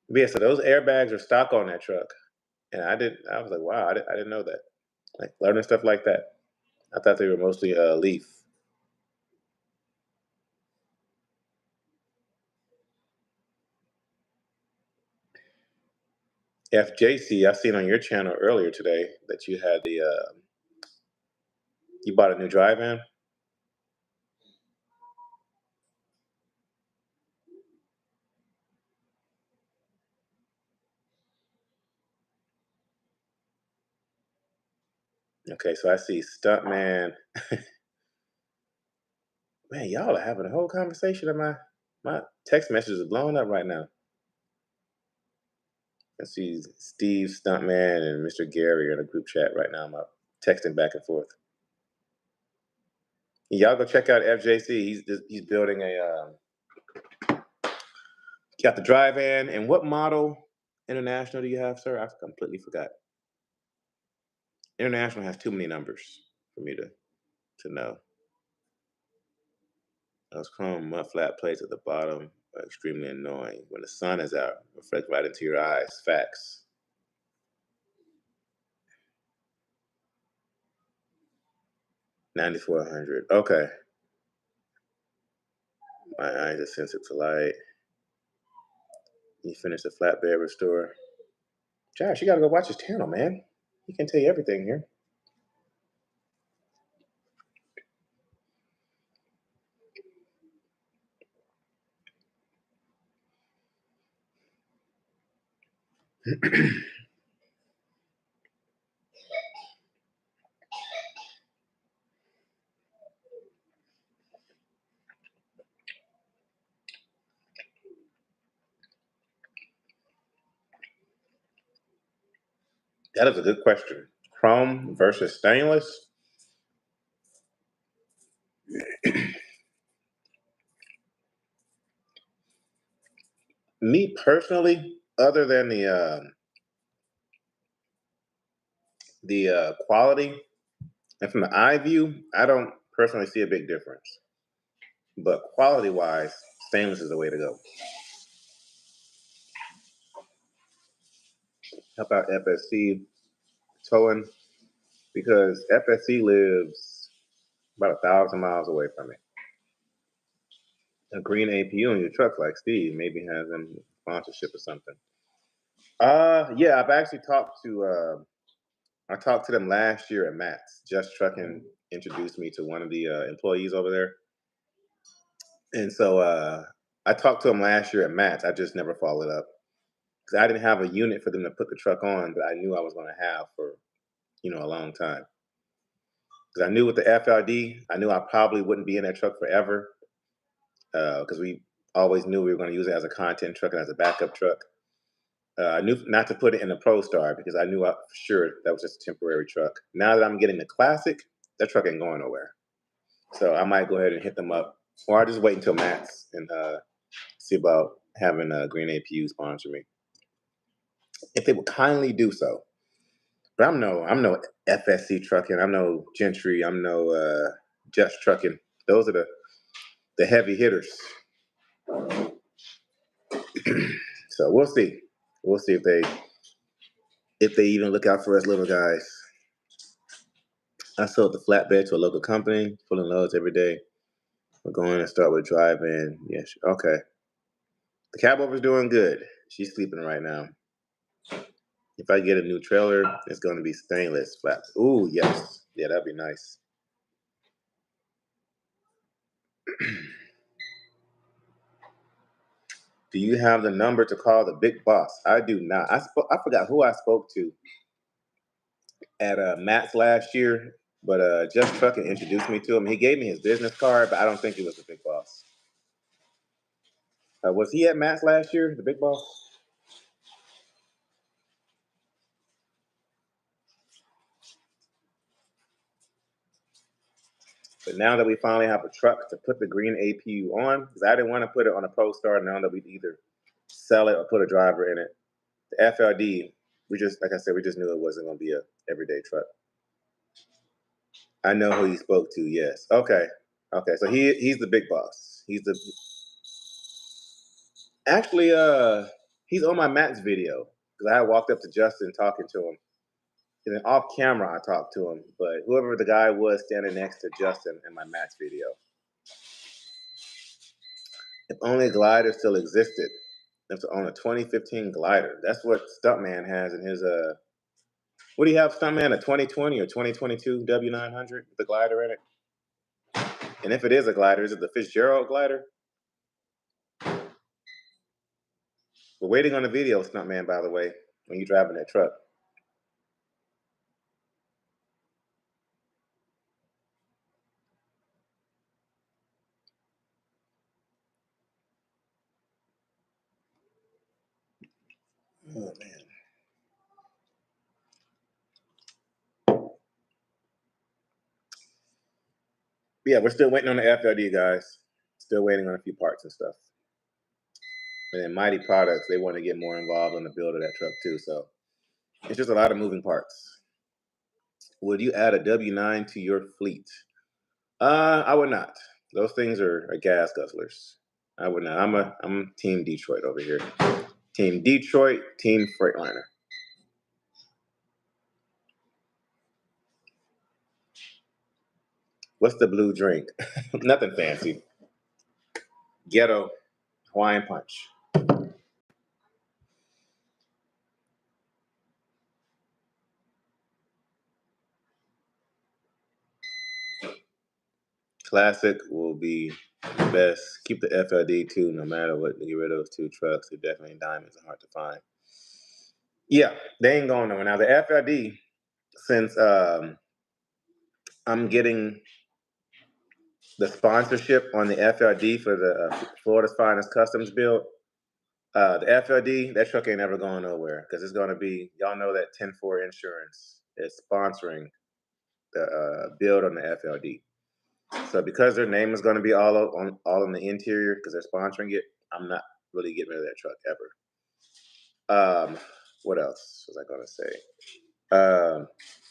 But yeah, so those airbags are stock on that truck, and I was like, wow, I didn't know that. Like learning stuff like that. I thought they were mostly leaf. FJC, I seen on your channel earlier today that you had you bought a new drive-in. Okay, so I see Stuntman. Man, y'all are having a whole conversation, and my text messages are blowing up right now. I see Steve, Stuntman, and Mr. Gary are in a group chat right now. I'm texting back and forth. Y'all go check out FJC. He's building got the drive-in. And what model international do you have, sir? I completely forgot. International has too many numbers for me to know. Those chrome mud flat plates at the bottom are extremely annoying. When the sun is out, reflect right into your eyes. Facts. $9,400. Okay. My eyes are sensitive to light. You finished the flatbed restore. Josh, you gotta go watch his channel, man. He can tell you everything here. That is a good question. Chrome versus stainless. Me personally, other than the quality and from the eye view, I don't personally see a big difference. But quality wise, stainless is the way to go. Help out FSC towing because FSC lives about 1,000 miles away from it. A green APU on your truck, like Steve, maybe has them sponsorship or something. Yeah, I've actually talked to. I talked to them last year at Matt's. Just Trucking introduced me to one of the employees over there, and so I talked to them last year at Matt's. I just never followed up because I didn't have a unit for them to put the truck on that I knew I was going to have for a long time. Because I knew with the FLD, I knew I probably wouldn't be in that truck forever because we always knew we were going to use it as a content truck and as a backup truck. I knew not to put it in the Pro Star because I knew for sure that was just a temporary truck. Now that I'm getting the Classic, that truck ain't going nowhere. So I might go ahead and hit them up, or I'll just wait until Matt's and see about having a Green APU sponsor me, if they would kindly do so. But I'm no FSC Trucking. I'm no Gentry. I'm no Just Trucking. Those are the heavy hitters. So we'll see. We'll see if they even look out for us little guys. I sold the flatbed to a local company, pulling loads every day. We're going to start with drive-in. Yes, okay. The Cabover's doing good. She's sleeping right now. If I get a new trailer, it's going to be stainless flaps. Ooh, yes. Yeah, that'd be nice. Do you have the number to call the big boss? I do not. I forgot who I spoke to at Matt's last year, but Just Trucking introduced me to him. He gave me his business card, but I don't think he was the big boss. Was he at Matt's last year, the big boss? But now that we finally have a truck to put the green APU on, because I didn't want to put it on a Pro Star, now that we'd either sell it or put a driver in it. The FLD, like I said, we just knew it wasn't going to be a everyday truck. I know who he spoke to. Yes. Okay. So he's the big boss. Actually, he's on my Matt's video because I walked up to Justin talking to him. And then off camera, I talked to him, but whoever the guy was standing next to Justin in my Matt's video. If only glider still existed. It's on a 2015 glider. That's what Stuntman has in his What do you have, Stuntman? A 2020 or 2022 W900 with the glider in it? And if it is a glider, is it the Fitzgerald glider? We're waiting on the video, Stuntman, by the way, when you're driving that truck. Oh, man. Yeah, we're still waiting on the FLD, guys. Still waiting on a few parts and stuff. And then MyTee Products, they want to get more involved in the build of that truck too. So it's just a lot of moving parts. Would you add a W9 to your fleet? I would not. Those things are gas guzzlers. I would not. I'm Team Detroit over here. Team Detroit, Team Freightliner. What's the blue drink? Nothing fancy. Ghetto Hawaiian Punch. Classic will be the best. Keep the FLD too, no matter what. Get rid of those two trucks. They're definitely diamonds and hard to find. Yeah, they ain't going nowhere. Now the FLD, since I'm getting the sponsorship on the FLD for the Florida's Finest Customs build, the FLD, that truck ain't ever going nowhere because it's going to be, y'all know that 10-4 Insurance is sponsoring the build on the FLD. So because their name is going to be all in the interior because they're sponsoring it, I'm not really getting rid of that truck ever. What else was I going to say?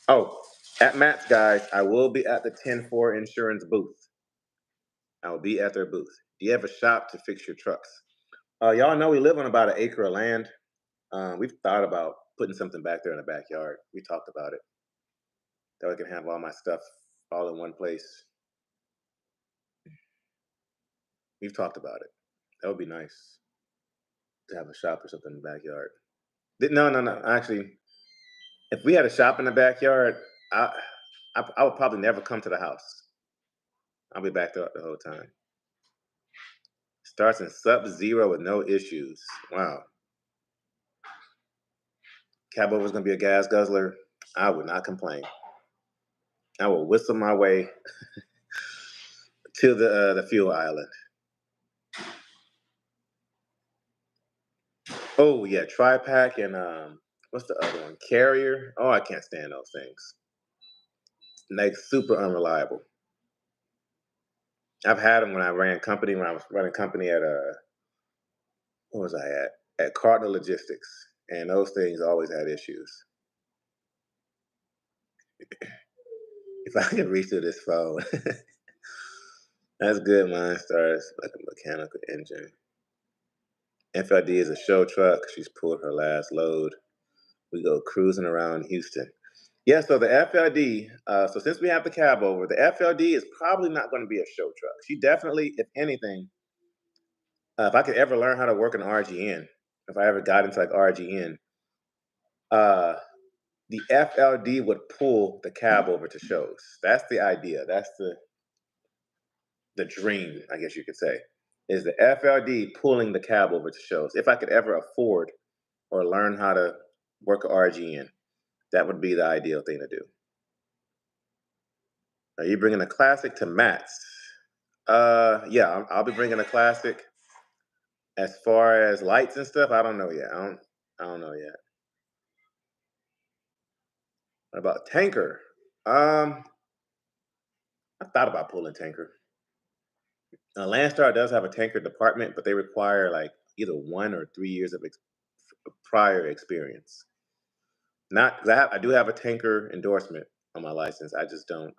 Oh, at Matt's, guys, I will be at the 10-4 Insurance booth. I will be at their booth. Do you have a shop to fix your trucks? Y'all know we live on about an acre of land. We've thought about putting something back there in the backyard. We talked about it. That way I can have all my stuff all in one place. We've talked about it. That would be nice to have a shop or something in the backyard. No. Actually, if we had a shop in the backyard, I would probably never come to the house. I'll be back there the whole time. Starts in sub-zero with no issues. Wow. Cabover's gonna be a gas guzzler. I would not complain. I will whistle my way to the fuel island. Oh yeah, tri-pack and what's the other one? Carrier. Oh, I can't stand those things. Like super unreliable. I've had them when I ran company. When I was running company at what was I at? At Cardinal Logistics, and those things always had issues. If I can reach through this phone, that's good. Mine starts like a mechanical engine. FID is a show truck. She's pulled her last load. We go cruising around Houston. Yeah, so the FLD, so since we have the Cabover, the FLD is probably not going to be a show truck. She definitely, if anything, if I could ever learn how to work an RGN, if I ever got into like RGN, the FLD would pull the Cabover to shows. That's the idea. That's the dream, I guess you could say, is the FLD pulling the Cabover to shows. If I could ever afford or learn how to work an RGN, that would be the ideal thing to do. Are you bringing a classic to Matt's? Yeah, I'll be bringing a classic. As far as lights and stuff, I don't know yet. I don't know yet. What about tanker? I thought about pulling tanker. Landstar does have a tanker department, but they require like either 1 or 3 years of prior experience. Not that I do have a tanker endorsement on my license. I just don't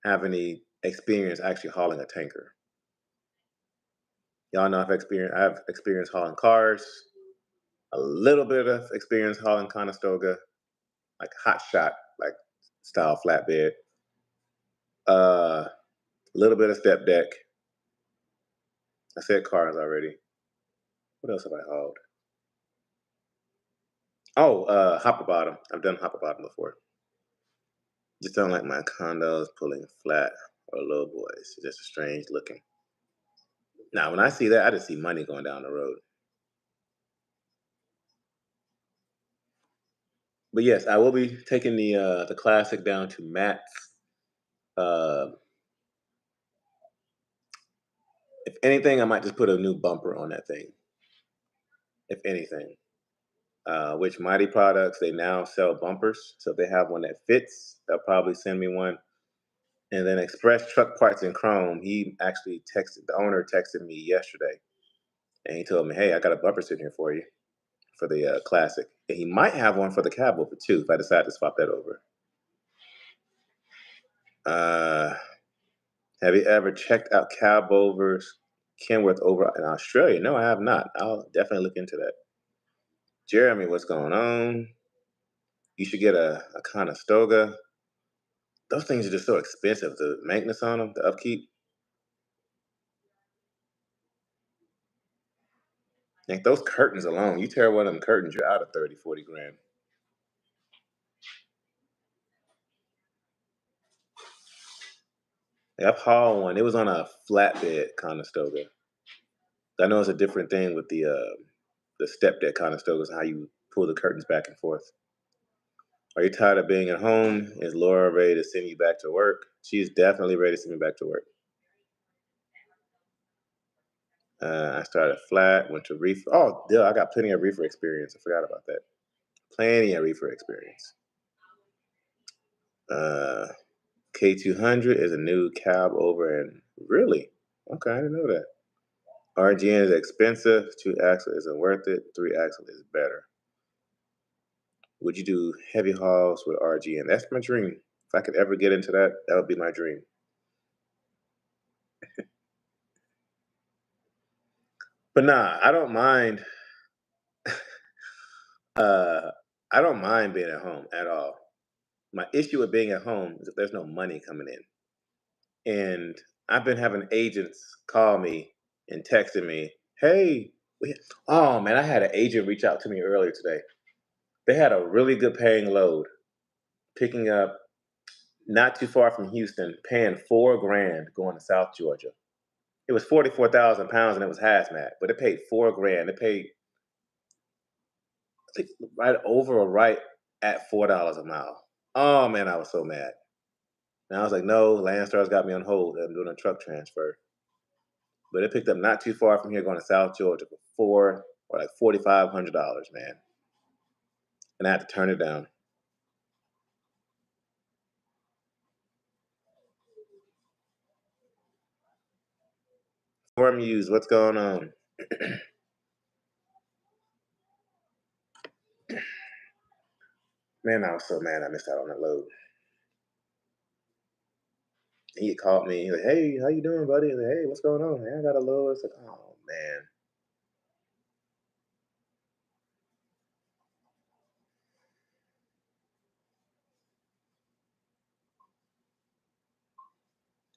have any experience actually hauling a tanker. Y'all know I've experienced hauling cars, a little bit of experience hauling Conestoga, like hot shot, like style flatbed. A little bit of step deck. I said cars already. What else have I hauled? Oh, hopper bottom. I've done hopper bottom before. Just don't like my condos pulling flat or low boys. It's just strange looking. Now, when I see that, I just see money going down the road. But yes, I will be taking the classic down to Matt's. If anything, I might just put a new bumper on that thing. If anything. Which MyTee Products, they now sell bumpers. So if they have one that fits, they'll probably send me one. And then Express Truck Parts and Chrome, he actually the owner texted me yesterday. And he told me, hey, I got a bumper sitting here for you for the classic. And he might have one for the Cabover too, if I decide to swap that over. Have you ever checked out Cabover's Kenworth over in Australia? No, I have not. I'll definitely look into that. Jeremy, what's going on? You should get a Conestoga. Those things are just so expensive. The maintenance on them, the upkeep. Like those curtains alone, you tear one of them curtains, you're out of 30, 40 grand. Like I've hauled one. It was on a flatbed Conestoga. I know it's a different thing with the step deck Conestogas, how you pull the curtains back and forth. Are you tired of being at home? Is Laura ready to send you back to work? She's definitely ready to send me back to work. I started flat, went to reefer. Oh, duh, I got plenty of reefer experience. I forgot about that. Plenty of reefer experience. K200 is a new Cabover, and really? Okay, I didn't know that. RGN is expensive. 2-axle isn't worth it. 3-axle is better. Would you do heavy hauls with RGN? That's my dream. If I could ever get into that, that would be my dream. But nah, I don't mind. I don't mind being at home at all. My issue with being at home is that there's no money coming in. And I've been having agents call me and texting me, hey, oh man, I had an agent reach out to me earlier today. They had a really good paying load, picking up not too far from Houston, paying $4 grand going to South Georgia. It was 44,000 pounds and it was hazmat, but it paid $4 grand. It paid, I think, right over or right at $4 a mile. Oh man, I was so mad. And I was like, no, Landstar's got me on hold. I'm doing a truck transfer. But it picked up not too far from here going to South Georgia for like $4,500, man. And I had to turn it down. Forum Use, what's going on? Man, I was so mad I missed out on that load. He called me. He's like, hey, how you doing, buddy? He's like, hey, what's going on? Man, I got a load. It's like, oh, man.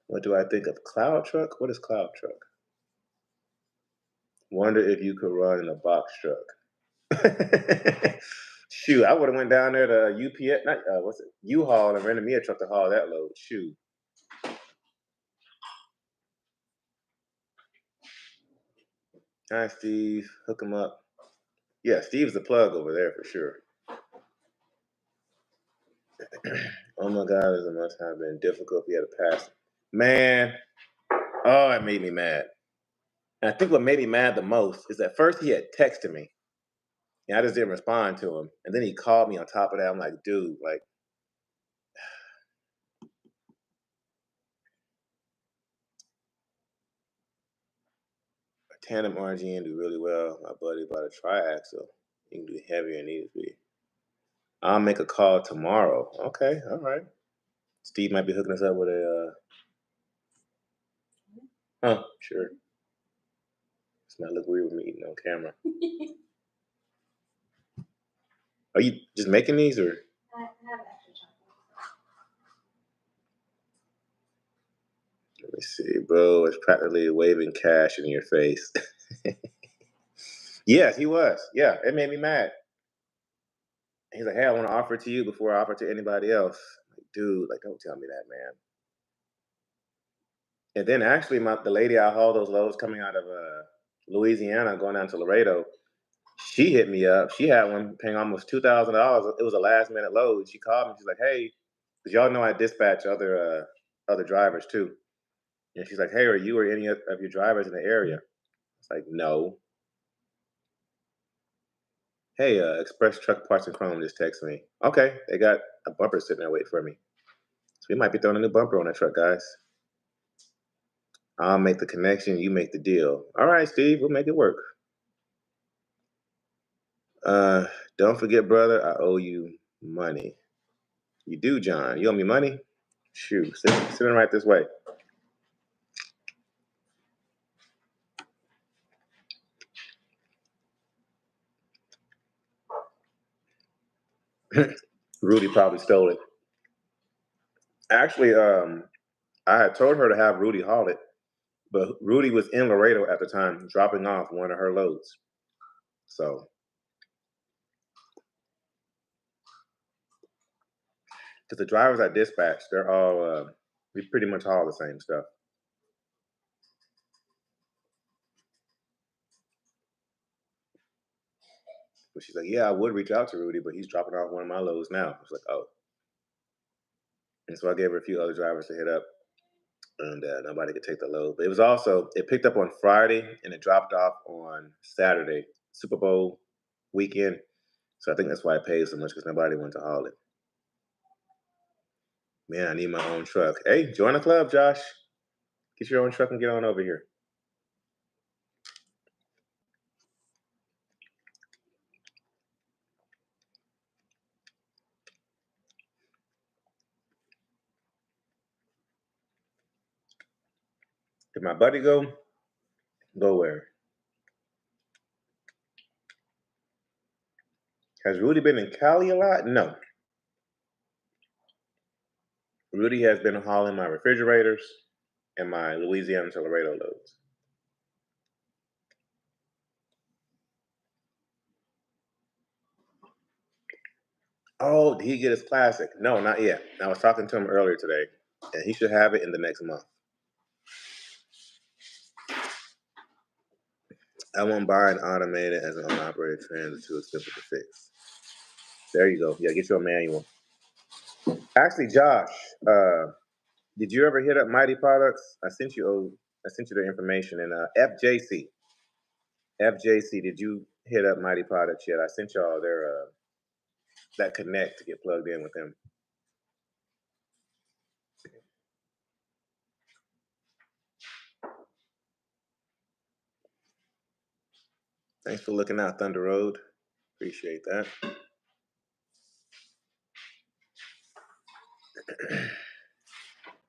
What do I think of Cloud Truck? What is Cloud Truck? Wonder if you could run in a box truck. Shoot, I would have went down there to UPS, not what's it, U-Haul, and rented me a truck to haul that load. Shoot. Hi, Steve. Hook him up. Yeah, Steve's the plug over there for sure. Oh my God, this must have been difficult if you had to pass. Man, oh, it made me mad. And I think what made me mad the most is that first he had texted me, and I just didn't respond to him. And then he called me on top of that. I'm like, dude, like, tandem RGN do really well. My buddy bought a triaxle. You can do heavier than needs to be. I'll make a call tomorrow. Okay, all right. Steve might be hooking us up with a. Sure. This might look weird with me eating on camera. Are you just making these, or? I have extra chocolate. Let me see, bro. It's practically waving cash in your face. Yes, he was. Yeah, it made me mad. He's like, hey, I want to offer it to you before I offer it to anybody else. I'm like, dude, like, don't tell me that, man. And then actually, the lady I hauled those loads coming out of Louisiana, going down to Laredo, she hit me up. She had one paying almost $2,000. It was a last minute load. She called me. She's like, hey, because y'all know I dispatch other drivers too. And she's like, hey, are you or any of your drivers in the area? It's like, no. Hey, Express Truck Parts and Chrome just texted me. Okay, they got a bumper sitting there waiting for me. So we might be throwing a new bumper on that truck, guys. I'll make the connection, you make the deal. All right, Steve, we'll make it work. Don't forget, brother, I owe you money. You do, John. You owe me money? Shoot, sitting right this way. Rudy probably stole it. Actually, I had told her to have Rudy haul it, but Rudy was in Laredo at the time, dropping off one of her loads. So, because the drivers I dispatched, they're all, we pretty much haul the same stuff. But she's like, yeah, I would reach out to Rudy, but he's dropping off one of my loads now. I was like, oh. And so I gave her a few other drivers to hit up, and nobody could take the load. But it picked up on Friday, and it dropped off on Saturday, Super Bowl weekend. So I think that's why it paid so much, because nobody went to haul it. Man, I need my own truck. Hey, join the club, Josh. Get your own truck and get on over here. Did my buddy go? Go where? Has Rudy been in Cali a lot? No. Rudy has been hauling my refrigerators and my Louisiana to Laredo loads. Oh, did he get his classic? No, not yet. I was talking to him earlier today, and he should have it in the next month. I won't buy an automated as an unoperated trans. It's too expensive to fix. There you go. Yeah, get your manual. Actually, Josh, did you ever hit up MyTee Products? I sent you their information. And FJC, did you hit up MyTee Products yet? I sent y'all their that connect to get plugged in with them. Thanks for looking out, Thunder Road. Appreciate that.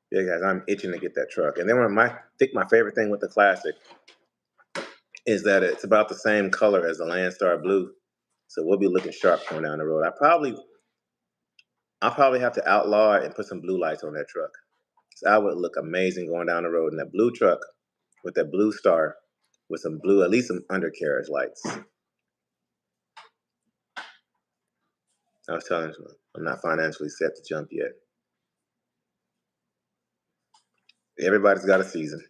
Yeah, guys, I'm itching to get that truck. And then I think my favorite thing with the Classic is that it's about the same color as the Landstar Blue. So we'll be looking sharp going down the road. I'll probably have to outlaw it and put some blue lights on that truck. So I would look amazing going down the road in that blue truck with that blue star with some blue, at least some undercarriage lights. I was telling you, I'm not financially set to jump yet. Everybody's got a season.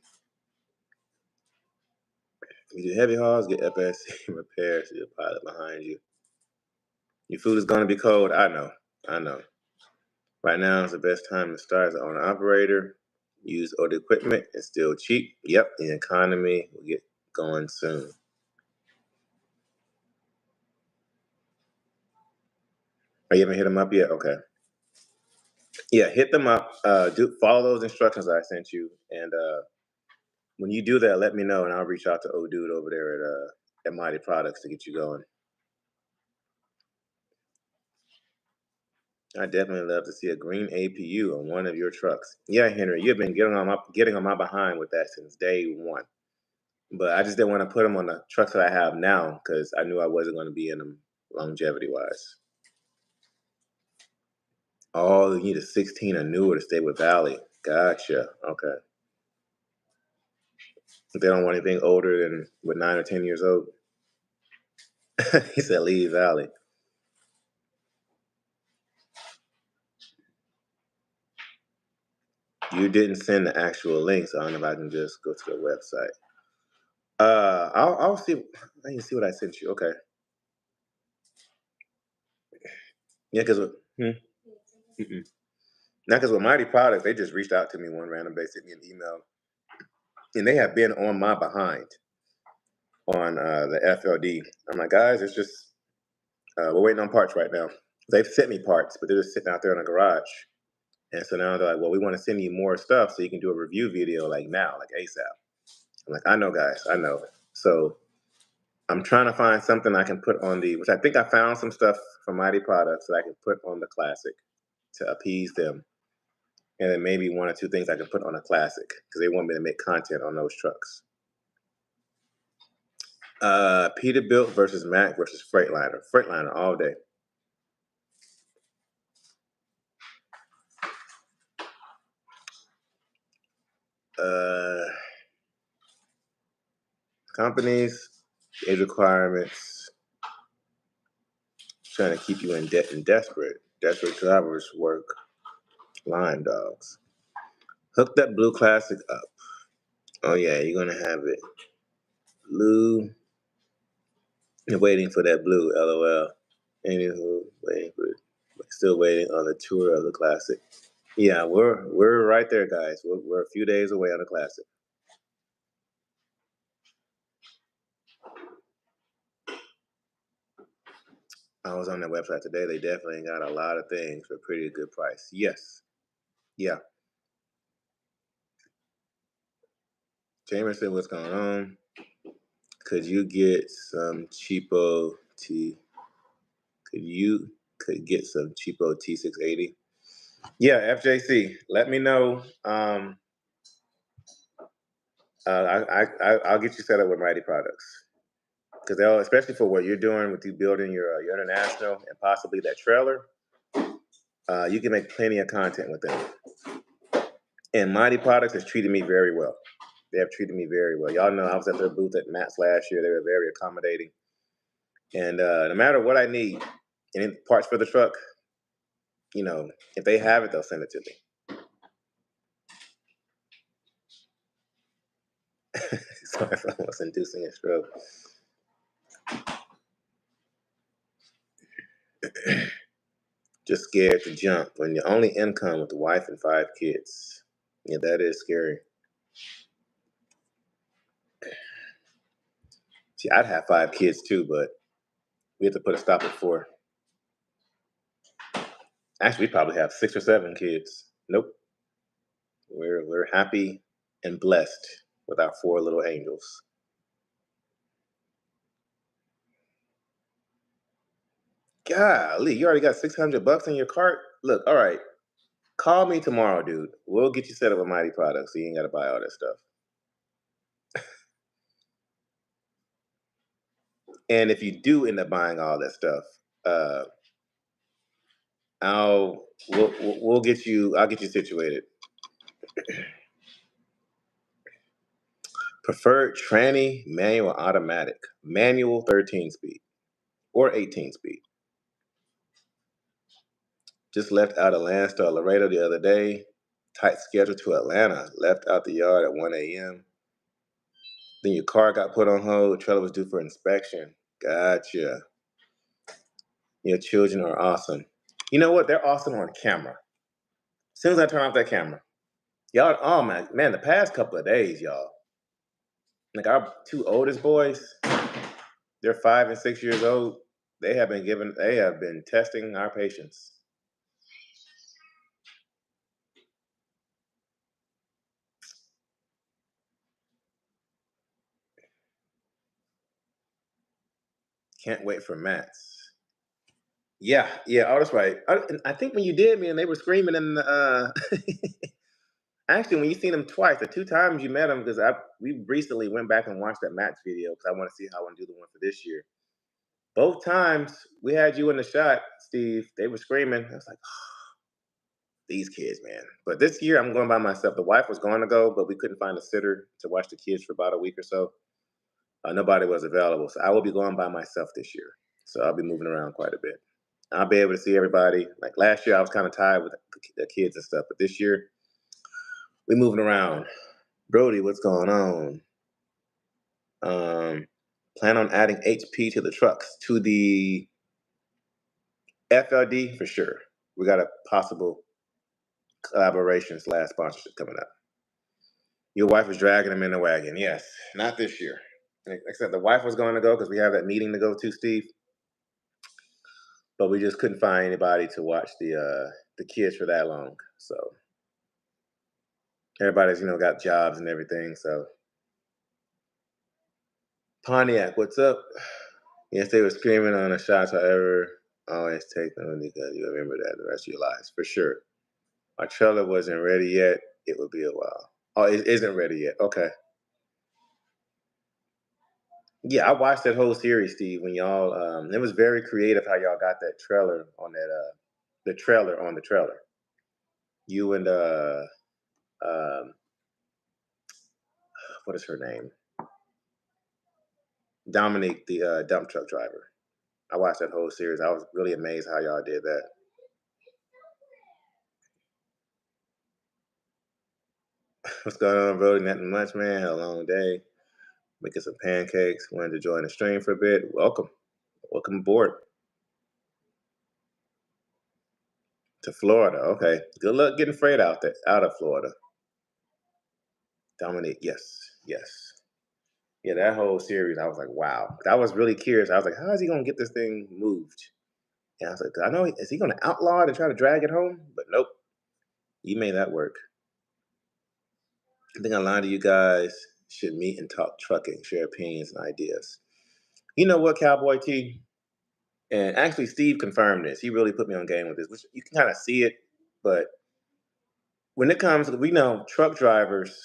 You do heavy hauls, get FSC repairs, your pilot behind you. Your food is going to be cold. I know. Right now is the best time to start as an owner operator. Use old equipment. It's still cheap. Yep, the economy will get going soon. Oh, you haven't hit them up yet? Okay. Yeah, hit them up. Follow those instructions I sent you, and when you do that, let me know, and I'll reach out to old dude over there at MyTee Products to get you going. I definitely love to see a green APU on one of your trucks. Yeah, Henry, you've been getting on my behind with that since day one. But I just didn't want to put them on the trucks that I have now because I knew I wasn't going to be in them longevity-wise. Oh, you need a 16 or newer to stay with Valley. Gotcha. Okay. They don't want anything older than 9 or 10 years old. He said leave Valley. You didn't send the actual link, so I don't know if I can just go to the website. I'll see. I can see what I sent you. Okay. Yeah, because now because with MyTee Products, they just reached out to me one random day, sent me an email, and they have been on my behind on the FLD. I'm like, guys, it's just we're waiting on parts right now. They've sent me parts, but they're just sitting out there in the garage. And so now they're like, well, we want to send you more stuff so you can do a review video like now, like ASAP. I'm like, I know, guys, I know. So I'm trying to find something I can put on which I think I found some stuff from MyTee Products that I can put on the Classic to appease them. And then maybe one or two things I can put on a Classic because they want me to make content on those trucks. Peterbilt versus Mack versus Freightliner. Freightliner all day. Companies, age requirements, trying to keep you in debt and desperate. Desperate drivers work. Line dogs. Hook that blue Classic up. Oh yeah, you're gonna have it. Blue. You're waiting for that blue, LOL. Anywho, still waiting on the tour of the Classic. Yeah, we're right there, guys. We're a few days away on the Classic. I was on their website today. They definitely got a lot of things for a pretty good price. Yes. Yeah. Jameson, what's going on? Could you get some cheapo Could get some cheapo T680? Yeah, FJC. Let me know. I'll get you set up with MyTee Products because they'll, especially for what you're doing with you building your international and possibly that trailer. You can make plenty of content with them. And MyTee Products has treated me very well. They have treated me very well. Y'all know I was at their booth at Matt's last year. They were very accommodating. And no matter what I need, any parts for the truck, if they have it, they'll send it to me. Sorry if I was inducing a stroke. Just scared to jump when your only income with the wife and 5 kids. Yeah, that is scary. See, I'd have 5 kids too, but we have to put a stop at 4. Actually, we probably have 6 or 7 kids. Nope. We're happy and blessed with our 4 little angels. Golly, you already got $600 in your cart? Look, all right. Call me tomorrow, dude. We'll get you set up with MyTee Products so you ain't got to buy all that stuff. And if you do end up buying all that stuff, I'll get you situated. Preferred tranny, manual, automatic. Manual 13 speed or 18 speed. Just left out of Landstar, Laredo the other day. Tight schedule to Atlanta. Left out the yard at 1 a.m. Then your car got put on hold. Trailer was due for inspection. Gotcha. Your children are awesome. You know what? They're awesome on camera. As soon as I turn off that camera, y'all, oh man, the past couple of days, y'all, like our 2 oldest boys, they're 5 and 6 years old. They have been testing our patience. Can't wait for Matt's. Yeah, oh, that's right. I think when you did me and they were screaming in the, Actually, when you seen him twice, the 2 times you met him, because we recently went back and watched that match video because I want to see how I want to do the one for this year. Both times we had you in the shot, Steve. They were screaming. I was like, these kids, man. But this year I'm going by myself. The wife was going to go, but we couldn't find a sitter to watch the kids for about a week or so. Nobody was available, so I will be going by myself this year. So I'll be moving around quite a bit. I'll be able to see everybody. Like last year, I was kind of tired with the kids and stuff, but this year we moving around. Brody, what's going on? Plan on adding HP to the trucks to the FLD for sure. We got a possible collaboration / sponsorship coming up. Your wife was dragging him in the wagon. Yes, not this year. Except the wife was going to go because we have that meeting to go to, Steve. But we just couldn't find anybody to watch the kids for that long. So everybody's got jobs and everything. So Pontiac, what's up? Yes, they were screaming on the shots. However, always take them because you remember that the rest of your lives for sure. Our trailer wasn't ready yet. It would be a while. Oh, it isn't ready yet. Okay. Yeah, I watched that whole series, Steve. When y'all, it was very creative how y'all got that trailer on that, the trailer on the trailer. You and what is her name? Dominique, the dump truck driver. I watched that whole series. I was really amazed how y'all did that. What's going on, bro? Nothing much, man. Had a long day. Making some pancakes. Wanted to join the stream for a bit. Welcome. Welcome aboard. To Florida. Okay. Good luck getting freight out of Florida. Dominique, yes. Yes. Yeah, that whole series, I was like, wow. I was really curious. I was like, how is he going to get this thing moved? And I was like, I know, is he going to outlaw it and try to drag it home? But nope. You made that work. I think a lot of you guys should meet and talk trucking, share opinions and ideas. You know what, Cowboy T? And actually, Steve confirmed this. He really put me on game with this, which you can kind of see it. But when it comes, we know truck drivers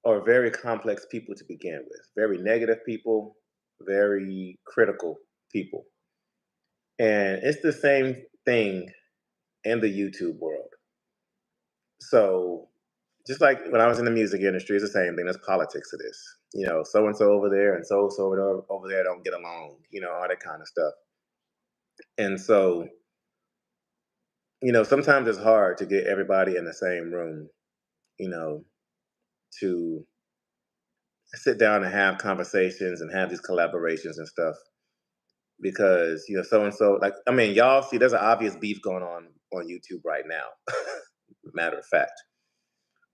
are very complex people to begin with. Very negative people, very critical people. And it's the same thing in the YouTube world. So just like when I was in the music industry, it's the same thing. There's politics to this. So and so over there and so over there don't get along, all that kind of stuff. And so, sometimes it's hard to get everybody in the same room, to sit down and have conversations and have these collaborations and stuff. Because, so and so, like, I mean, y'all see there's an obvious beef going on YouTube right now. Matter of fact,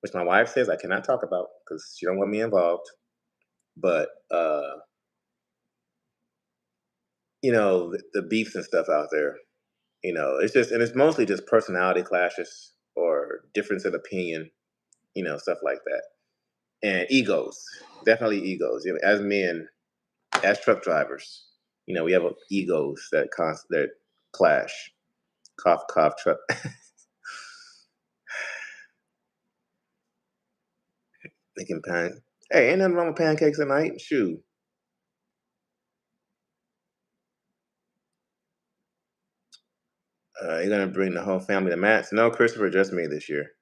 which my wife says I cannot talk about because she don't want me involved. But the beefs and stuff out there, it's mostly just personality clashes or difference of opinion, stuff like that, and egos, definitely egos. As men, as truck drivers, we have egos that clash. Cough, cough, truck. Making Hey, ain't nothing wrong with pancakes at night. Shoot. You're gonna bring the whole family to Matt's? No, Christopher, just me this year.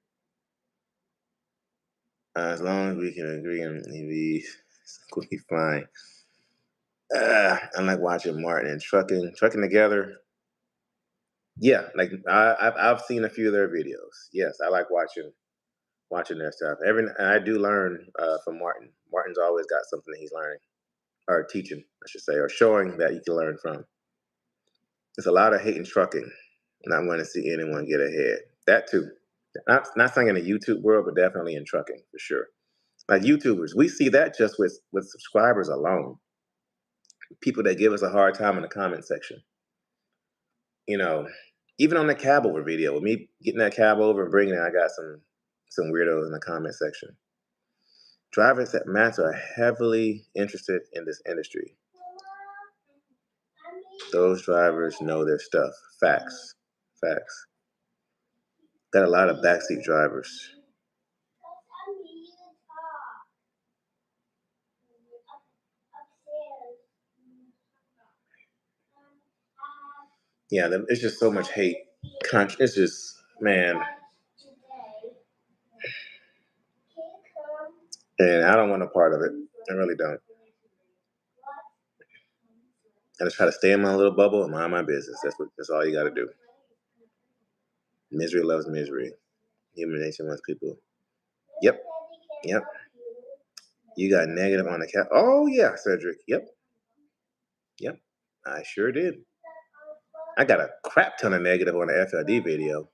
As long as we can agree and we'll be fine. I like watching Martin and trucking together. Yeah, like I've seen a few of their videos. Yes, I like watching their stuff. And I do learn from Martin. Martin's always got something that he's learning or teaching, I should say, or showing that you can learn from. There's a lot of hate in trucking. Not want to see anyone get ahead. That too. Not saying in the YouTube world, but definitely in trucking for sure. Like YouTubers, we see that just with subscribers alone. People that give us a hard time in the comment section. Even on the Cabover video, with me getting that Cabover and bringing it, I got some weirdos in the comment section. Drivers at Mats are heavily interested in this industry. Those drivers know their stuff. Facts. Facts. Got a lot of backseat drivers. Yeah, it's just so much hate. It's just, man. And I don't want a part of it. I really don't. I just try to stay in my little bubble and mind my business. That's all you got to do. Misery loves misery. Human nature wants people. Yep. You got negative on the cat. Oh yeah, Cedric. Yep. I sure did. I got a crap ton of negative on the FLD video.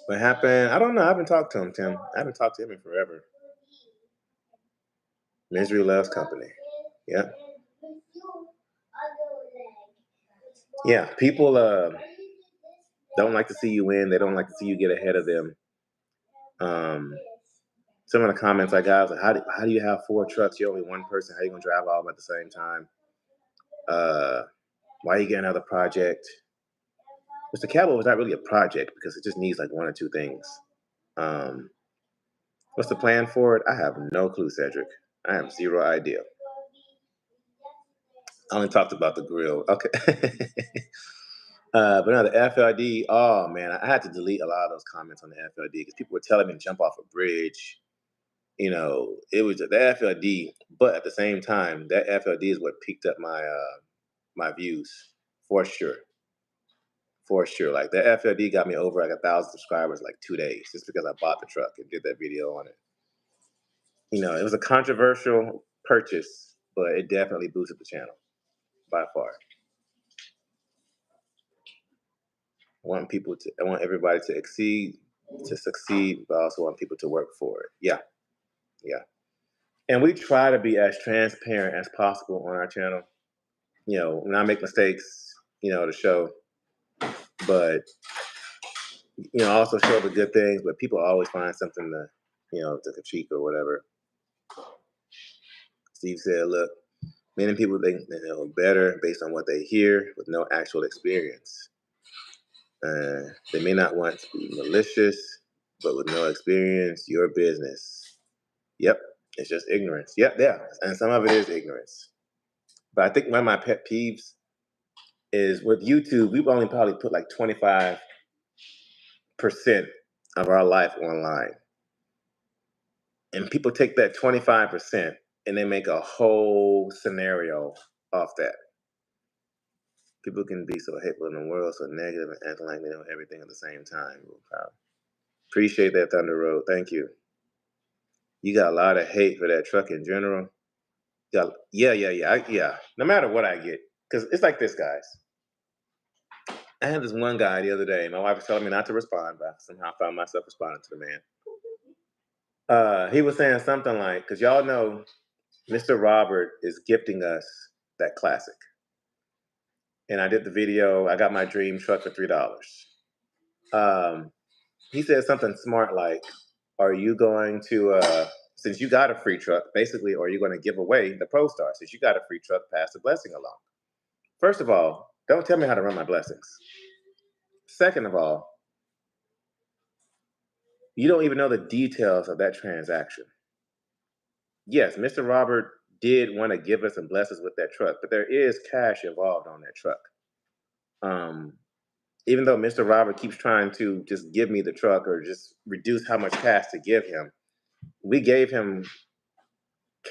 What happened? I don't know. I haven't talked to him, Tim. I haven't talked to him in forever. Misery loves company. Yeah. Yeah. People don't like to see you win. They don't like to see you get ahead of them. Some of the comments I got was like, how do you have 4 trucks? You're only one person. How you gonna drive all of them at the same time? Why are you getting another project? Mr. Cabover is not really a project because it just needs like 1 or 2 things. What's the plan for it? I have no clue, Cedric. I have 0 idea. I only talked about the grill. Okay. But no, the FLD, oh man, I had to delete a lot of those comments on the FLD because people were telling me to jump off a bridge. You know, it was the FLD, but at the same time, that FLD is what picked up my views for sure. For sure. Like that FLD got me over like 1,000 subscribers in like 2 days just because I bought the truck and did that video on it. You know, it was a controversial purchase, but it definitely boosted the channel by far. I want everybody to succeed, but I also want people to work for it. Yeah. And we try to be as transparent as possible on our channel. You know, when I make mistakes, you know, to show, but you know, also show the good things. But people always find something to, you know, to critique or whatever. Steve said, "Look, many people think they know better based on what they hear with no actual experience. They may not want to be malicious, but with no experience, your business." Yep, it's just ignorance. Yep, yeah, and some of it is ignorance. But I think one of my pet peeves is with YouTube. We've only probably put like 25% of our life online, and people take that 25% and they make a whole scenario off that. People can be so hateful in the world, so negative, and acting like they know everything at the same time. Appreciate that, Thunder Road. Thank you. You got a lot of hate for that truck in general. Yeah. No matter what I get, because it's like this, guys. I had this one guy the other day. My wife was telling me not to respond, but I somehow found myself responding to the man. He was saying something like, because y'all know Mr. Robert is gifting us that classic. And I did the video. I got my dream truck for $3. He said something smart like, are you going to, since you got a free truck, basically, or are you going to give away the Pro Star? Since you got a free truck, pass the blessing along. First of all, don't tell me how to run my blessings. Second of all, you don't even know the details of that transaction. Yes, Mr. Robert did want to give us and bless us with that truck, but there is cash involved on that truck. Even though Mr. Robert keeps trying to just give me the truck or just reduce how much cash to give him, we gave him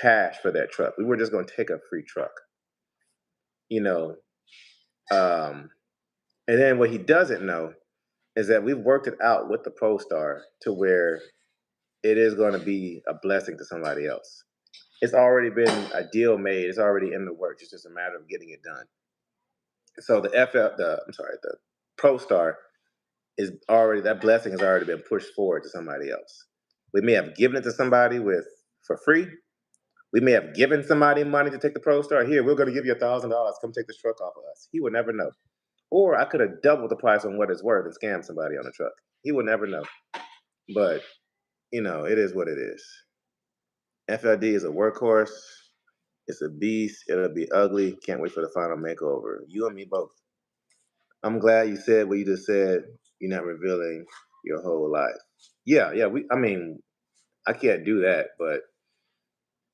cash for that truck. We were just going to take a free truck, you know. And then what he doesn't know is that we've worked it out with the Pro Star to where it is going to be a blessing to somebody else. It's already been a deal made. It's already in the works. It's just a matter of getting it done. So the Pro Star is already, that blessing has already been pushed forward to somebody else. We may have given it to somebody for free. We may have given somebody money to take the Pro Star. Here, we're going to give you $1,000. Come take this truck off of us. He would never know. Or I could have doubled the price on what it's worth and scammed somebody on the truck. He would never know. But, you know, it is what it is. FLD is a workhorse. It's a beast. It'll be ugly. Can't wait for the final makeover. You and me both. I'm glad you said what you just said. You're not revealing your whole life. Yeah. I mean, I can't do that, but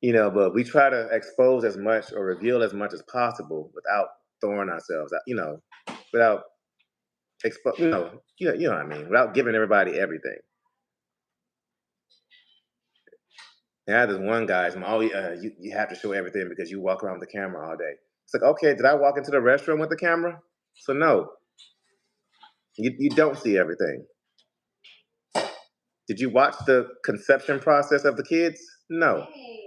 but we try to expose as much or reveal as much as possible without throwing ourselves out. Without you know what I mean. Without giving everybody everything. And I had this one guy. You have to show everything because you walk around with the camera all day. It's like, okay, did I walk into the restroom with the camera? So no, you don't see everything. Did you watch the conception process of the kids? No. Hey.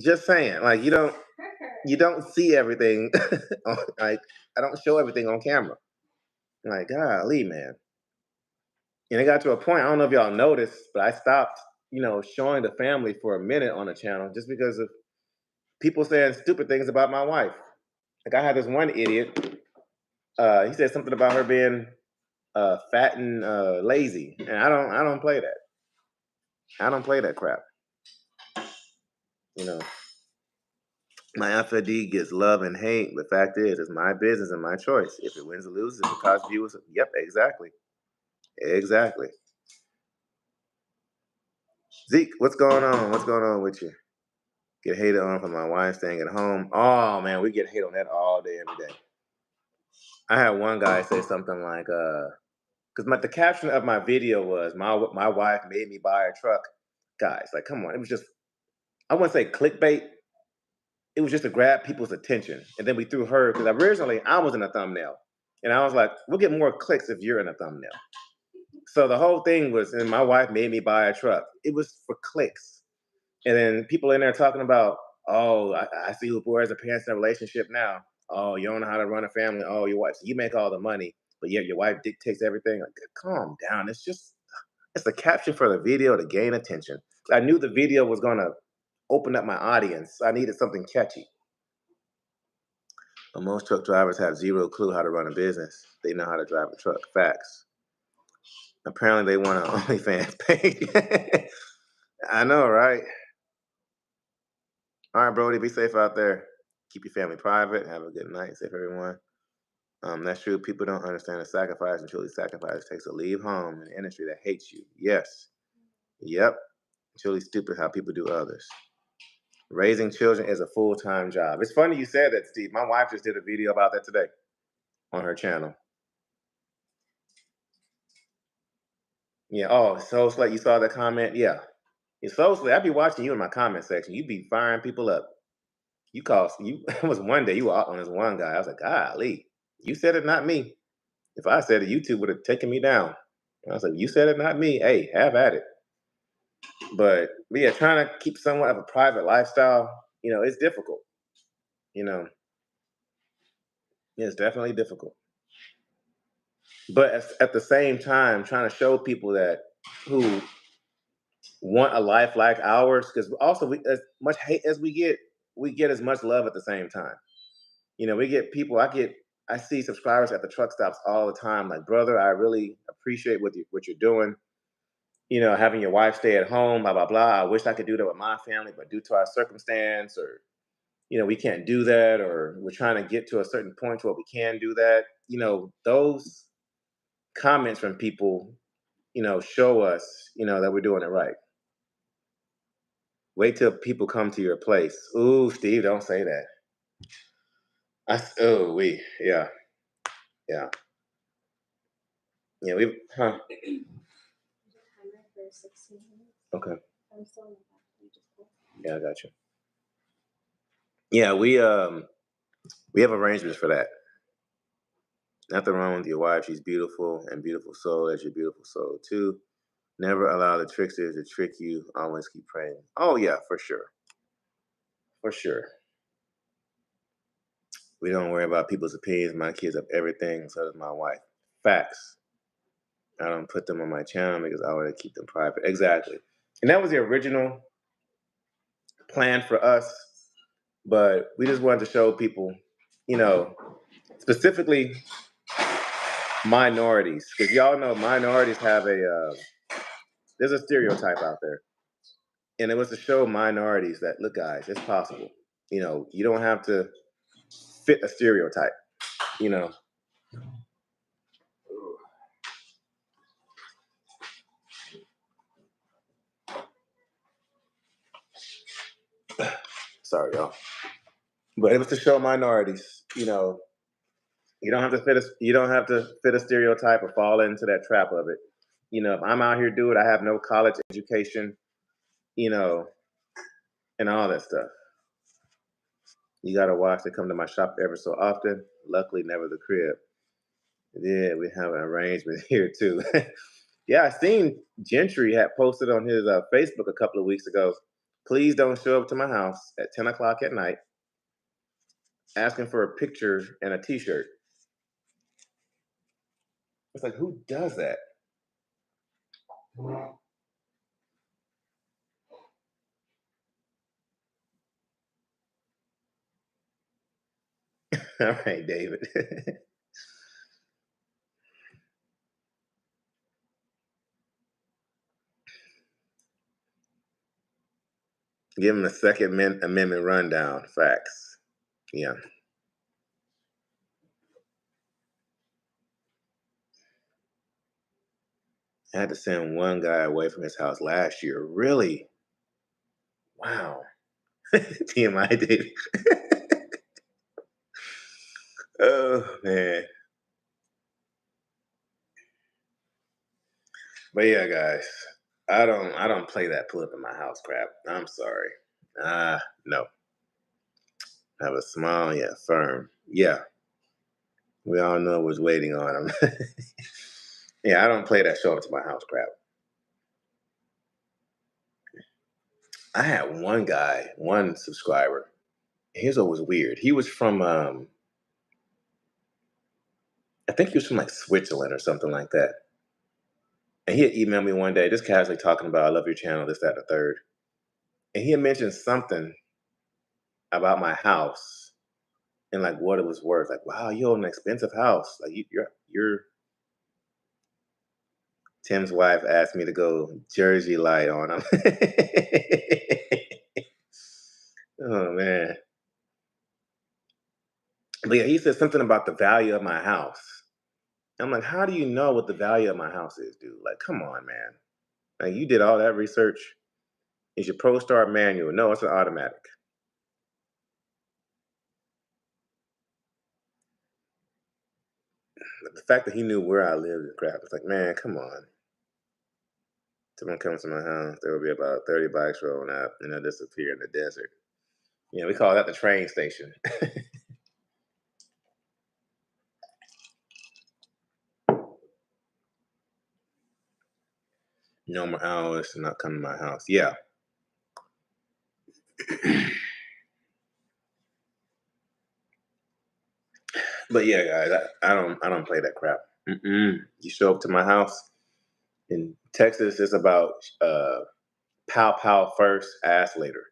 Just saying, like you don't see everything. Like I don't show everything on camera. Like golly, man. And it got to a point. I don't know if y'all noticed, but I stopped, showing the family for a minute on the channel just because of people saying stupid things about my wife. Like I had this one idiot. He said something about her being fat and lazy, and I don't play that. I don't play that crap. My FLD gets love and hate. The fact is, it's my business and my choice. If it wins or loses, it costs viewers. Yep, exactly. Zeke, what's going on? What's going on with you? Get hated on for my wife staying at home. Oh man, we get hate on that all day, every day. I had one guy say something like, because the caption of my video was, my wife made me buy a truck. Guys, like, come on. It was just, I wouldn't say clickbait. It was just to grab people's attention. And then we threw her, because originally I was in a thumbnail. And I was like, we'll get more clicks if you're in a thumbnail. So the whole thing was, and my wife made me buy a truck. It was for clicks. And then people in there talking about, oh, I see who wears the pants in a relationship now. Oh, you don't know how to run a family. Oh, your wife, so you make all the money, but yet your wife dictates everything. Like, calm down. It's the caption for the video to gain attention. I knew the video was gonna open up my audience. I needed something catchy. But most truck drivers have zero clue how to run a business. They know how to drive a truck. Facts. Apparently they want an OnlyFans page. I know, right? All right, Brody, be safe out there. Keep your family private. Have a good night. Safe, everyone. That's true. People don't understand the sacrifice and truly sacrifice takes to leave home in an industry that hates you. Yes. Yep. It's really stupid how people do others. Raising children is a full-time job. It's funny you said that, Steve. My wife just did a video about that today on her channel. Yeah. Oh, so it's like you saw that comment? Yeah. It's so slick. I'd be watching you in my comment section. You'd be firing people up. It was one day you were out on this one guy. I was like, golly, you said it, not me. If I said it, YouTube would have taken me down. And I was like, you said it, not me. Hey, have at it. But yeah, trying to keep somewhat of a private lifestyle, it's difficult. It's definitely difficult. But at the same time, trying to show people that who want a life like ours, because also as much hate as we get as much love at the same time. We get people. I see subscribers at the truck stops all the time. Like, brother, I really appreciate what you're doing. Having your wife stay at home, blah blah blah. I wish I could do that with my family, but due to our circumstance, or we can't do that, or we're trying to get to a certain point where we can do that. Those comments from people, show us, that we're doing it right. Wait till people come to your place. Ooh, Steve, don't say that. Yeah. Yeah. Yeah, okay. Yeah, I got you. Yeah, we have arrangements for that. Nothing wrong with your wife. She's beautiful, and beautiful soul as your beautiful soul too. Never allow the tricksters to trick you. Always keep praying. Oh yeah, for sure. For sure. We don't worry about people's opinions. My kids have everything, so does my wife. Facts. I don't put them on my channel because I want to keep them private. Exactly. And that was the original plan for us. But we just wanted to show people, specifically minorities, because y'all know minorities have there's a stereotype out there. And it was to show minorities that, look, guys, it's possible. You know, you don't have to fit a stereotype, you know. Sorry, y'all. But it was to show minorities, you know, you don't have to fit a stereotype or fall into that trap of it. You know, if I'm out here doing it, I have no college education, you know, and all that stuff. You gotta watch. They come to my shop ever so often. Luckily, never the crib. Yeah, we have an arrangement here too. Yeah, I seen Gentry had posted on his Facebook a couple of weeks ago. Please don't show up to my house at 10 o'clock at night asking for a picture and a T-shirt. It's like, who does that? All right, David. Give him a second amendment rundown. Facts. Yeah. I had to send one guy away from his house last year. Really? Wow. TMI, David. Oh man. But yeah, guys, I don't play that pull up in my house crap. I'm sorry. No. Have a small yet firm. Yeah. We all know what's waiting on him. Yeah, I don't play that show up to my house crap. I had one guy, one subscriber. Here's what was weird. He was from I think he was from like Switzerland or something like that. And he had emailed me one day, just casually talking about, I love your channel, this, that, and the third. And he had mentioned something about my house and like what it was worth. Like, wow, you own an expensive house. Like you're Tim's wife asked me to go Jersey light on him. Oh man. But yeah, he said something about the value of my house. I'm like, how do you know what the value of my house is, dude? Like, come on, man. Like, you did all that research. Is your Pro Start manual? No, it's an automatic. But the fact that he knew where I lived and crap, it's like, man, come on. Someone comes to my house, there will be about 30 bikes rolling up and they'll disappear in the desert. You know, we call that the train station. No more hours to not come to my house. Yeah. But yeah, guys, I don't play that crap. You show up to my house in Texas, it's about pow pow first, ass later.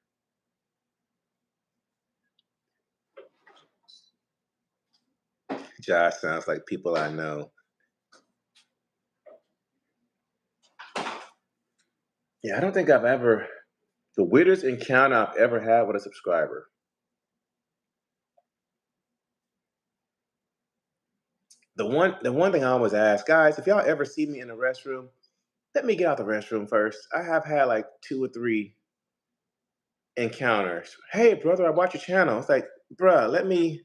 Josh sounds like people I know. Yeah, I don't think I've ever the weirdest encounter I've ever had with a subscriber. The one thing I always ask, guys, if y'all ever see me in the restroom, let me get out the restroom first. I have had like 2 or 3 encounters. Hey brother, I watch your channel. It's like, bruh, let me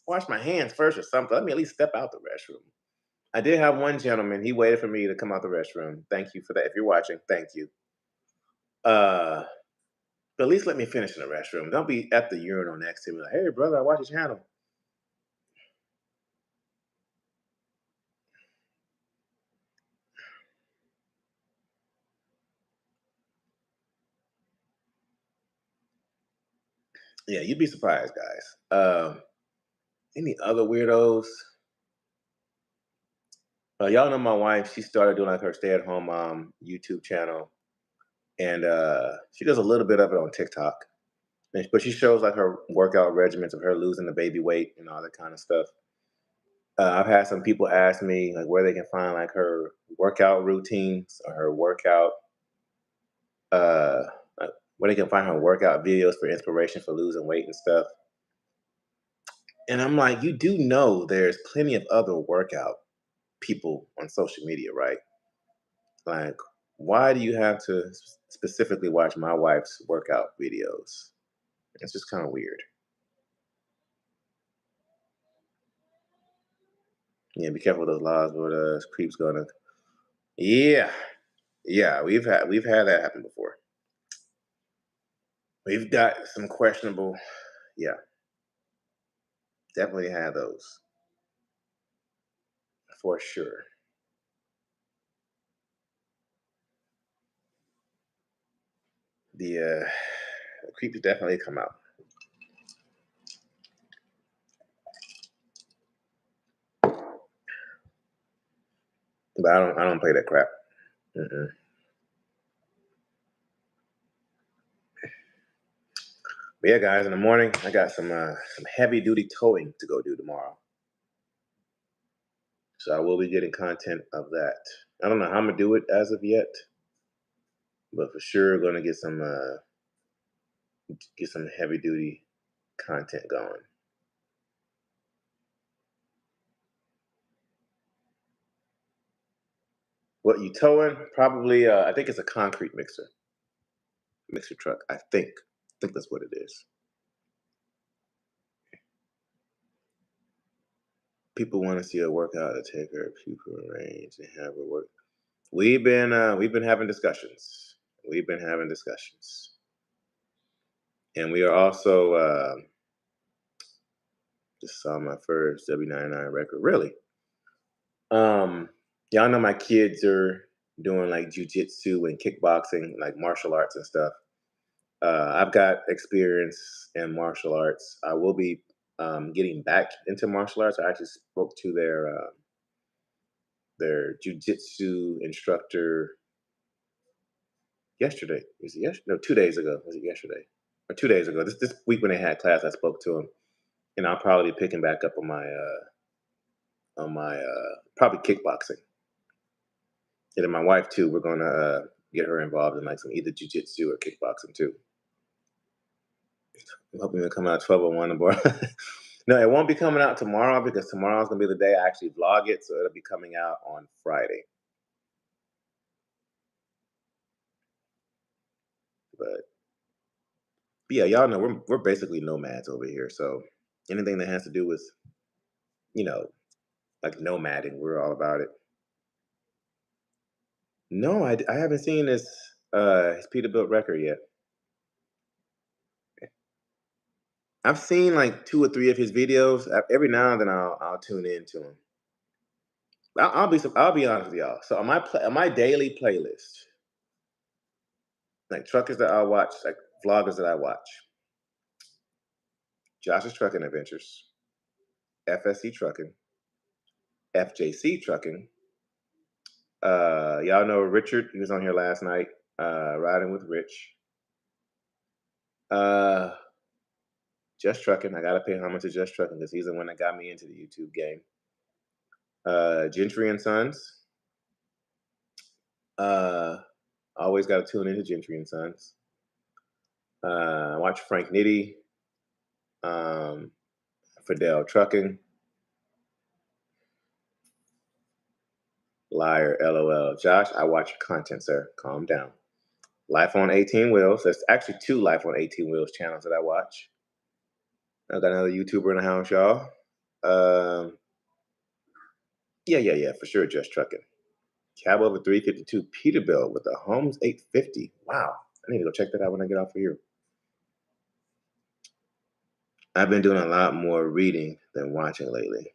wash my hands first or something. Let me at least step out the restroom. I did have one gentleman, he waited for me to come out the restroom. Thank you for that. If you're watching, thank you. But at least let me finish in the restroom. Don't be at the urinal next to me like, hey brother, I watch your channel. Yeah, you'd be surprised, guys. Any other weirdos? Y'all know my wife. She started doing like her stay-at-home mom YouTube channel, and she does a little bit of it on TikTok. But she shows like her workout regimens of her losing the baby weight and all that kind of stuff. I've had some people ask me like where they can find like her workout routines or her workout where they can find her workout videos for inspiration for losing weight and stuff. And I'm like, you do know there's plenty of other workout people on social media, right? Like, why do you have to specifically watch my wife's workout videos? It's just kind of weird. Yeah, be careful with those laws, but creeps gonna. Yeah, yeah, we've had that happen before. We've got some questionable. Yeah, definitely had those for sure. The creeps definitely come out. But I don't play that crap. Mm-mm. But yeah, guys, in the morning I got some heavy duty towing to go do tomorrow. So I will be getting content of that. I don't know how I'm gonna do it as of yet, but for sure gonna get some heavy duty content going. What you towing? Probably I think it's a concrete mixer truck. I think that's what it is. People want to see a workout to take her people range and have her work. We've been having discussions. We've been having discussions, and we are also just saw my first W99 record. Really, y'all know my kids are doing like jujitsu and kickboxing, like martial arts and stuff. I've got experience in martial arts. I will be getting back into martial arts. I actually spoke to their jujitsu instructor yesterday. Was it yesterday? No, 2 days ago. Was it yesterday? Or 2 days ago? This week when they had class, I spoke to him, and I'll probably be picking back up on my probably kickboxing. And then my wife too. We're gonna get her involved in like some either jujitsu or kickboxing too. I'm hoping to come out 12:01 tomorrow. No, it won't be coming out tomorrow because tomorrow's gonna be the day I actually vlog it, so it'll be coming out on Friday. But yeah, y'all know we're basically nomads over here. So anything that has to do with you know like nomading, we're all about it. No, I haven't seen his Peterbilt record yet. I've seen like 2 or 3 of his videos. Every now and then I'll tune in to him. I'll be honest with y'all. So on my daily playlist, like truckers that I watch, like vloggers that I watch, Josh's Trucking Adventures, FSC Trucking, FJC Trucking. Y'all know Richard. He was on here last night, riding with Rich. Just Trucking. I gotta pay homage to Just Trucking because he's the one that got me into the YouTube game. Gentry and Sons. Always got to tune into Gentry and Sons. Watch Frank Nitty, Fidel Trucking, Liar, LOL. Josh, I watch your content, sir. Calm down. Life on 18 Wheels. There's actually 2 Life on 18 Wheels channels that I watch. I got another YouTuber in the house, y'all. Yeah, for sure. Just Trucking. Cabover 352 Peterbilt with a Holmes 850. Wow. I need to go check that out when I get off of here. I've been doing a lot more reading than watching lately.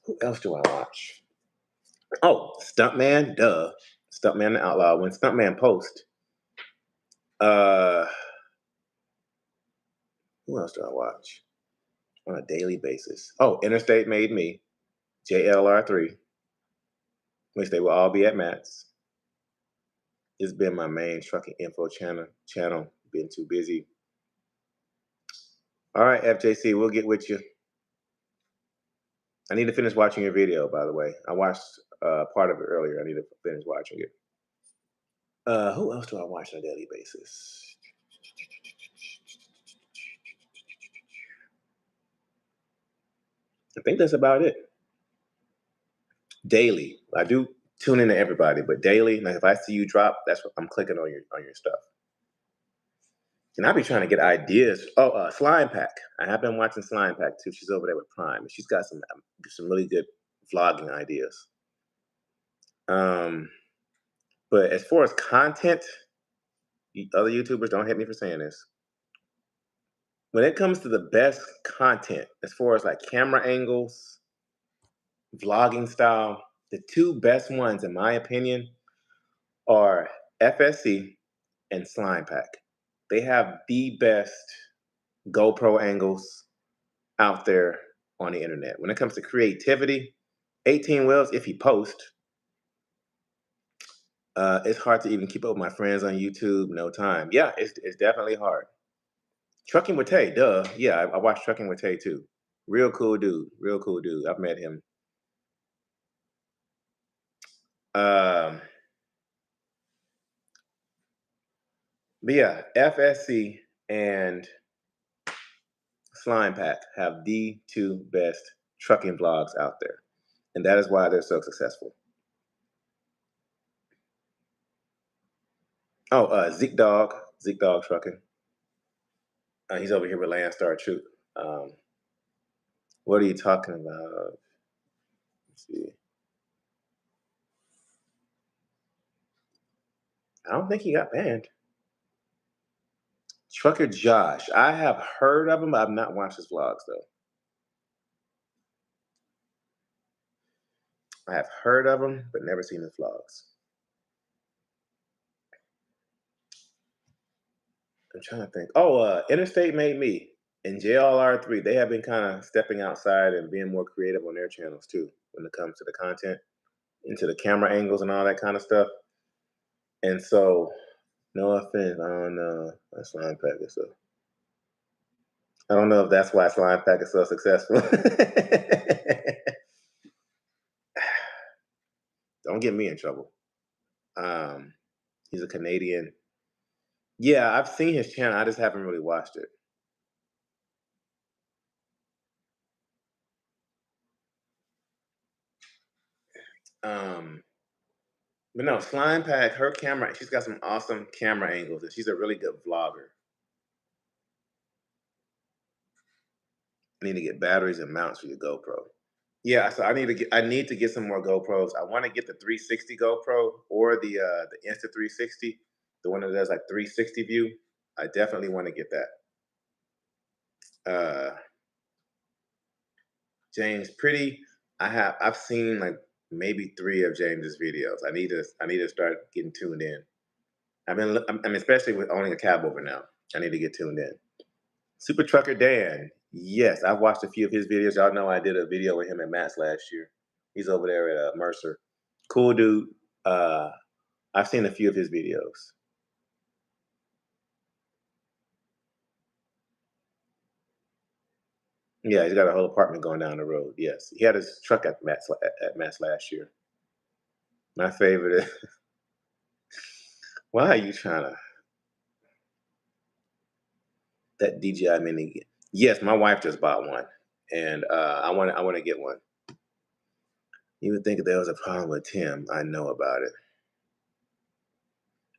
Who else do I watch? Oh, Stuntman, duh. Stuntman the Outlaw. When Stuntman posts, who else do I watch on a daily basis? Oh, Interstate Made Me, JLR3, which they will all be at Matt's. It's been my main trucking info channel. Been too busy. All right, FJC, we'll get with you. I need to finish watching your video, by the way. I watched part of it earlier. I need to finish watching it. Who else do I watch on a daily basis? I think that's about it. Daily, I do tune into everybody, but daily, like if I see you drop, that's what I'm clicking on your stuff. And I be trying to get ideas. Oh, Slime Pack. I have been watching Slime Pack too. She's over there with Prime, and she's got some really good vlogging ideas. But as far as content, other YouTubers don't hit me for saying this. When it comes to the best content, as far as like camera angles, vlogging style, the two best ones, in my opinion, are FSC and Slime Pack. They have the best GoPro angles out there on the internet. When it comes to creativity, 18 Wheels, if he posts, it's hard to even keep up with my friends on YouTube. No time. Yeah, it's definitely hard. Trucking with Tay, duh. Yeah, I watched Trucking with Tay too. Real cool dude. Real cool dude. I've met him. But yeah, FSC and Slime Pack have the two best trucking vlogs out there. And that is why they're so successful. Oh, Zeke Dog Trucking. He's over here with Landstar Truth. What are you talking about? Let's see. I don't think he got banned. Trucker Josh. I have heard of him, but I've not watched his vlogs though. I have heard of him, but never seen his vlogs. I'm trying to think. Oh, Interstate Made Me and JLR3. They have been kind of stepping outside and being more creative on their channels too when it comes to the content, into the camera angles and all that kind of stuff. And so, no offense, I don't know. Slime Pack is so. I don't know if that's why Slime Pack is so successful. Don't get me in trouble. He's a Canadian. Yeah, I've seen his channel. I just haven't really watched it. But no, Slime Pack, her camera, she's got some awesome camera angles, and she's a really good vlogger. I need to get batteries and mounts for your GoPro. Yeah, so I need to get some more GoPros. I want to get the 360 GoPro or the Insta 360, the one that does like 360 view. I definitely want to get that. James Pretty, I've seen like maybe 3 of James's videos. I need to start getting tuned in. I mean, especially with owning a Cabover now. I need to get tuned in. Super Trucker Dan. Yes, I've watched a few of his videos. Y'all know I did a video with him at Matt's last year. He's over there at Mercer. Cool dude. I've seen a few of his videos. Yeah, he's got a whole apartment going down the road. Yes, he had his truck at Matt's last year. My favorite is, why are you trying to, that DJI Mini? Yes, my wife just bought one, and I want to get one. You would think if there was a problem with Tim, I know about it.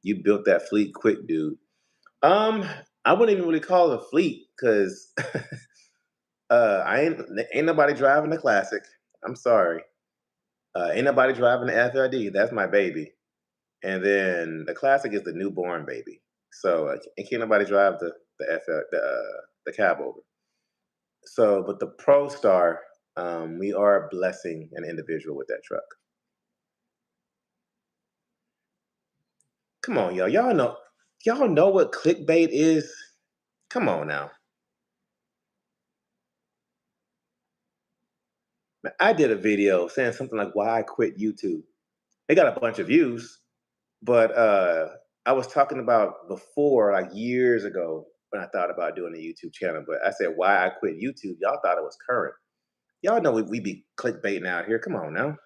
You built that fleet quick, dude. I wouldn't even really call it a fleet because I ain't nobody driving the Classic. I'm sorry. Ain't nobody driving the FLD. That's my baby. And then the Classic is the newborn baby. So can't nobody drive the Cabover. So, but the Pro Star, we are blessing an individual with that truck. Come on, y'all. Y'all know what clickbait is? Come on now. I did a video saying something like why I quit YouTube. It got a bunch of views, but I was talking about before, like years ago, when I thought about doing a YouTube channel. But I said why I quit YouTube. Y'all thought it was current. Y'all know we be clickbaiting out here. Come on now.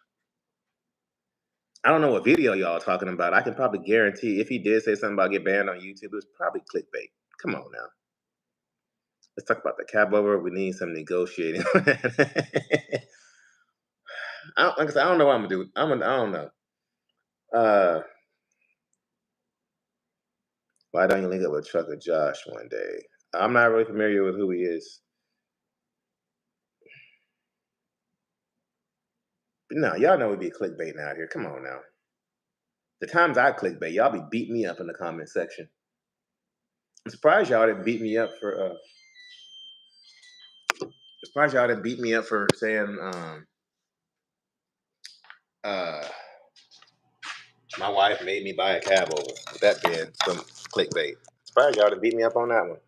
I don't know what video y'all are talking about. I can probably guarantee if he did say something about get banned on YouTube, it was probably clickbait. Come on now. Let's talk about the Cabover. We need some negotiating. Like I said, I don't know what I'm gonna do. I don't know. Why don't you link up with Trucker Josh one day? I'm not really familiar with who he is. But no, y'all know we be clickbaiting out here. Come on now. The times I clickbait, y'all be beating me up in the comment section. I'm surprised y'all didn't beat me up for saying my wife made me buy a Cabover. With that being some clickbait. Surprised y'all didn't beat me up on that one.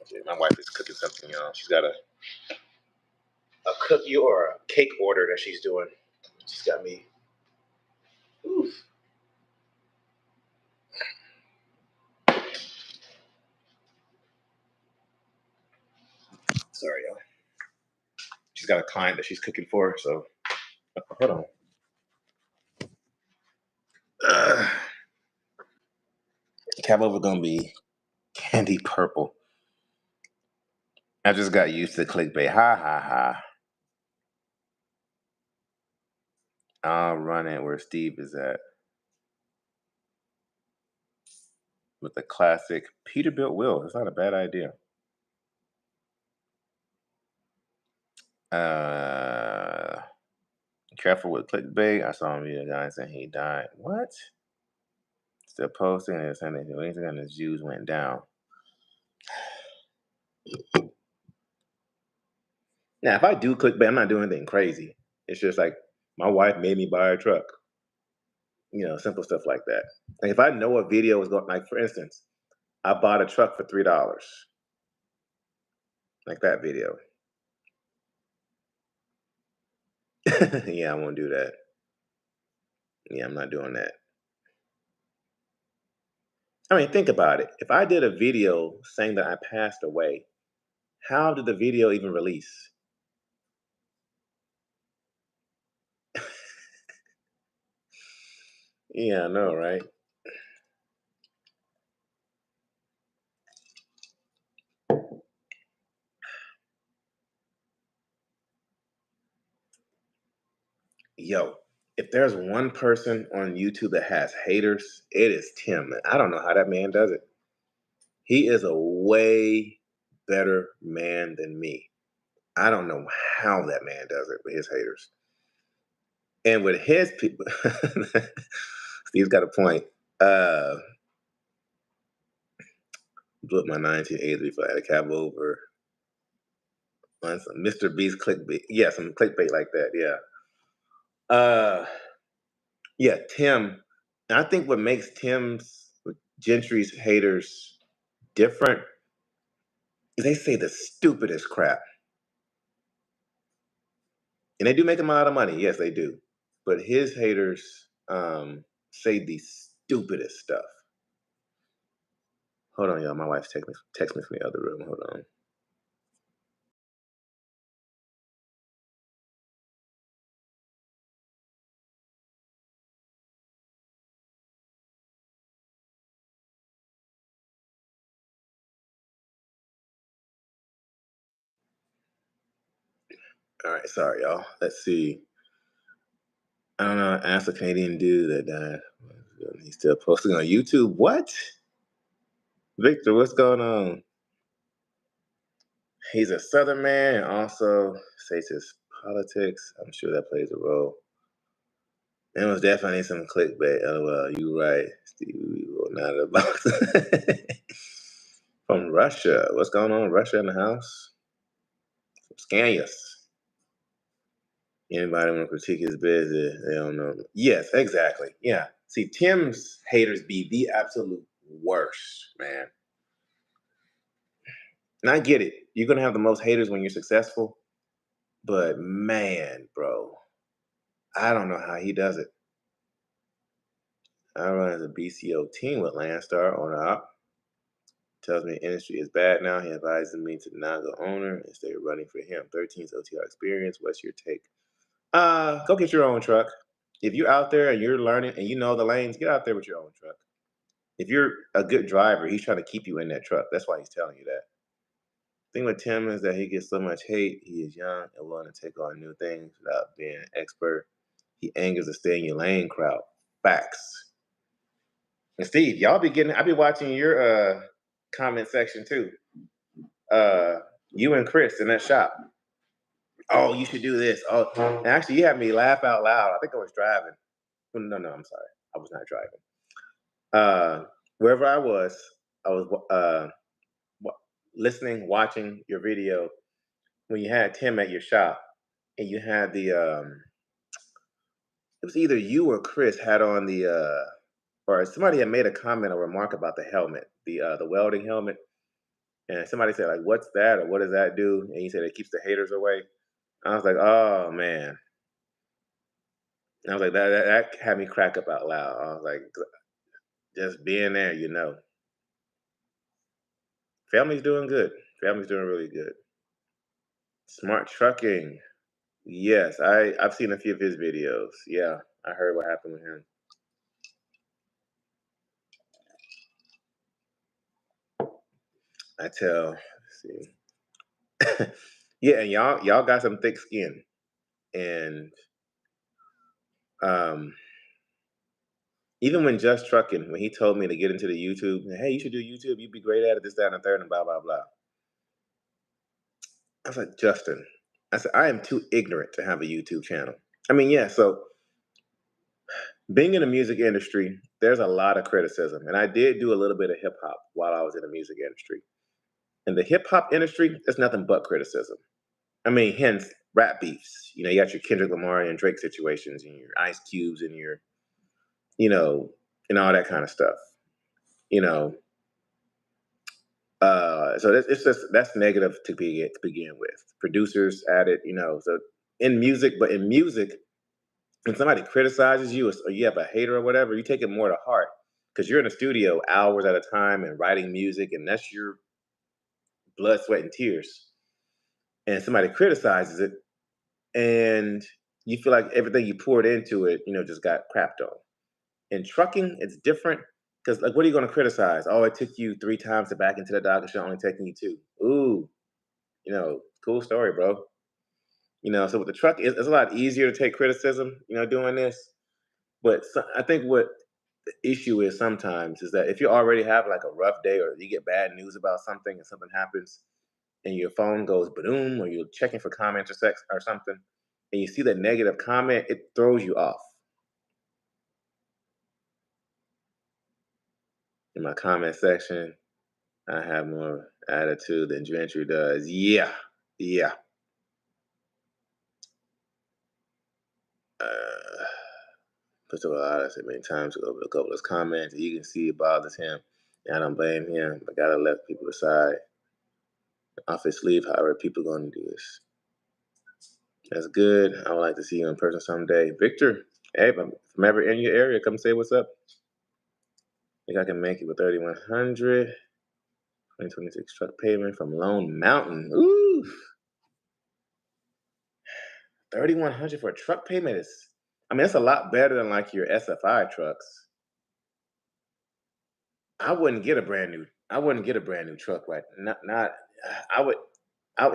Okay, my wife is cooking something, y'all. She's got a cookie or a cake order that she's doing. She's got me. Oof. Sorry, y'all. She's got a client that she's cooking for, so hold on. Cabover gonna be candy purple. I just got used to clickbait. Ha ha ha. I'll run it where Steve is at. With the classic Peterbilt wheel. It's not a bad idea. Careful with clickbait. I saw him be a guy saying he died. What? Still posting and saying anything on his views went down. Now, if I do clickbait, I'm not doing anything crazy. It's just like my wife made me buy a truck. You know, simple stuff like that. Like if I know a video is going, like for instance, I bought a truck for $3. Like that video. Yeah, I won't do that. Yeah, I'm not doing that. I mean, think about it. If I did a video saying that I passed away, how did the video even release? Yeah, I know, right? Yo, if there's one person on YouTube that has haters, it is Tim. I don't know how that man does it. He is a way better man than me. I don't know how that man does it with his haters. And with his people, Steve's got a point. Blew up my 1983 for I had a Cabover on some Mr. Beast clickbait. Yeah, some clickbait like that. Yeah. Yeah, Tim. And I think what makes Tim's Gentry's haters different is they say the stupidest crap. And they do make him a lot of money. Yes, they do. But his haters say the stupidest stuff. Hold on, y'all. My wife's text me from the other room. Hold on. All right, sorry, y'all. Let's see. I don't know. Ask a Canadian dude that died. He's still posting on YouTube. What? Victor, what's going on? He's a Southern man and also states his politics. I'm sure that plays a role. There was definitely some clickbait. LOL, you right. Steve, we will not a box. From Russia. What's going on? Russia in the house? Scanius. Anybody want to critique his business? They don't know. Yes, exactly. Yeah. See, Tim's haters be the absolute worst, man. And I get it. You're going to have the most haters when you're successful. But man, bro, I don't know how he does it. I run as a BCO team with Landstar on up. Tells me industry is bad now. He advises me to not go owner and stay running for him. 13's OTR experience. What's your take? Go get your own truck. If you're out there and you're learning and you know the lanes, get out there with your own truck. If you're a good driver, he's trying to keep you in that truck. That's why he's telling you that. The thing with Tim is that he gets so much hate. He is young and willing to take on new things without being an expert. He angers the stay in your lane crowd. Facts. And Steve, y'all be getting, I be watching your comment section too. You and Chris in that shop. Oh, you should do this. Oh, and actually, you had me laugh out loud. I think I was driving. No, I'm sorry. I was not driving. Wherever I was listening, watching your video when you had Tim at your shop, and you had the it was either you or Chris had on the or somebody had made a comment or remark about the helmet, the welding helmet, and somebody said like, "What's that?" or "What does that do?" And you said it keeps the haters away. I was like, "Oh man." I was like, that had me crack up out loud. I was like, just being there, you know. Family's doing good. Family's doing really good. Smart trucking. Yes, I've seen a few of his videos. Yeah, I heard what happened with him. I tell, let's see. Yeah, and y'all got some thick skin. And even when Just Trucking, when he told me to get into the YouTube, hey, you should do YouTube, you'd be great at it, this, that, and the third, and blah, blah, blah. I was like, Justin, I said, I am too ignorant to have a YouTube channel. I mean, yeah, so being in the music industry, there's a lot of criticism. And I did do a little bit of hip hop while I was in the music industry. In the hip hop industry, there's nothing but criticism. I mean, hence rap beefs. You know, you got your Kendrick Lamar and Drake situations and your Ice Cubes and your, you know, and all that kind of stuff. You know, so it's just that's negative to begin with. Producers added, you know, so in music, but in music, when somebody criticizes you or you have a hater or whatever, you take it more to heart because you're in the studio hours at a time and writing music, and that's your blood, sweat, and tears. And somebody criticizes it, and you feel like everything you poured into it, you know, just got crapped on. In trucking, it's different because, like, what are you going to criticize? Oh, it took you 3 times to back into the dock, and should only taking you 2. Ooh, you know, cool story, bro. You know, so with the truck, it's a lot easier to take criticism, you know, doing this. But I think what the issue is sometimes is that if you already have like a rough day or you get bad news about something and something happens and your phone goes boom or you're checking for comments or sex or something and you see that negative comment, it throws you off. In my comment section, I have more attitude than Gentry does. Yeah. Uh, Puts up a lot. I said many times over a couple of his comments. You can see it bothers him. And I don't blame him. I gotta let people aside off his sleeve. However, people gonna do this. That's good. I would like to see you in person someday. Victor, hey, if I'm ever in your area, come say what's up. I think I can make it with 3,100. 2026 truck payment from Lone Mountain. Ooh. 3,100 for a truck payment is, I mean, that's a lot better than like your SFI trucks. I wouldn't get a brand new truck, right? Not I would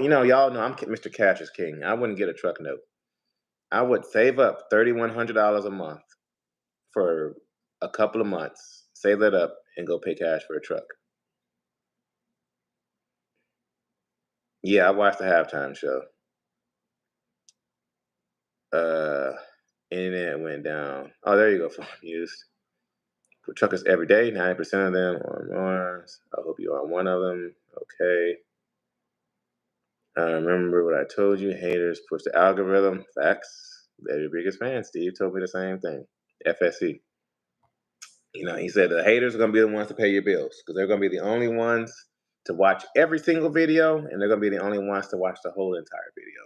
you know, y'all know I'm Mr. Cash is King. I wouldn't get a truck note. I would save up $3,100 a month for a couple of months, save that up, and go pay cash for a truck. Yeah, I watched the halftime show. Internet went down. Oh, there you go. Phone used for truckers every day. 90% of them are Mars. I hope you are one of them. Okay. Remember what I told you. Haters push the algorithm. Facts. They're your biggest fan. Steve told me the same thing. FSE. You know, he said the haters are going to be the ones to pay your bills because they're going to be the only ones to watch every single video, and they're going to be the only ones to watch the whole entire video.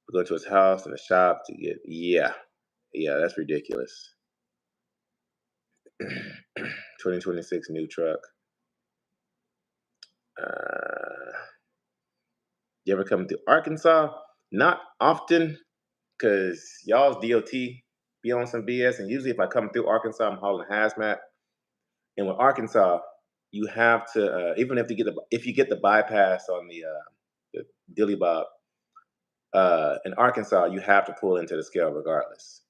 We go to his house and the shop to get, yeah, that's ridiculous. 2026 new truck. You ever come through Arkansas? Not often, because y'all's DOT be on some BS. And usually, if I come through Arkansas, I'm hauling hazmat. And with Arkansas, you have to even if you get the bypass on the Dilly Bob in Arkansas, you have to pull into the scale regardless.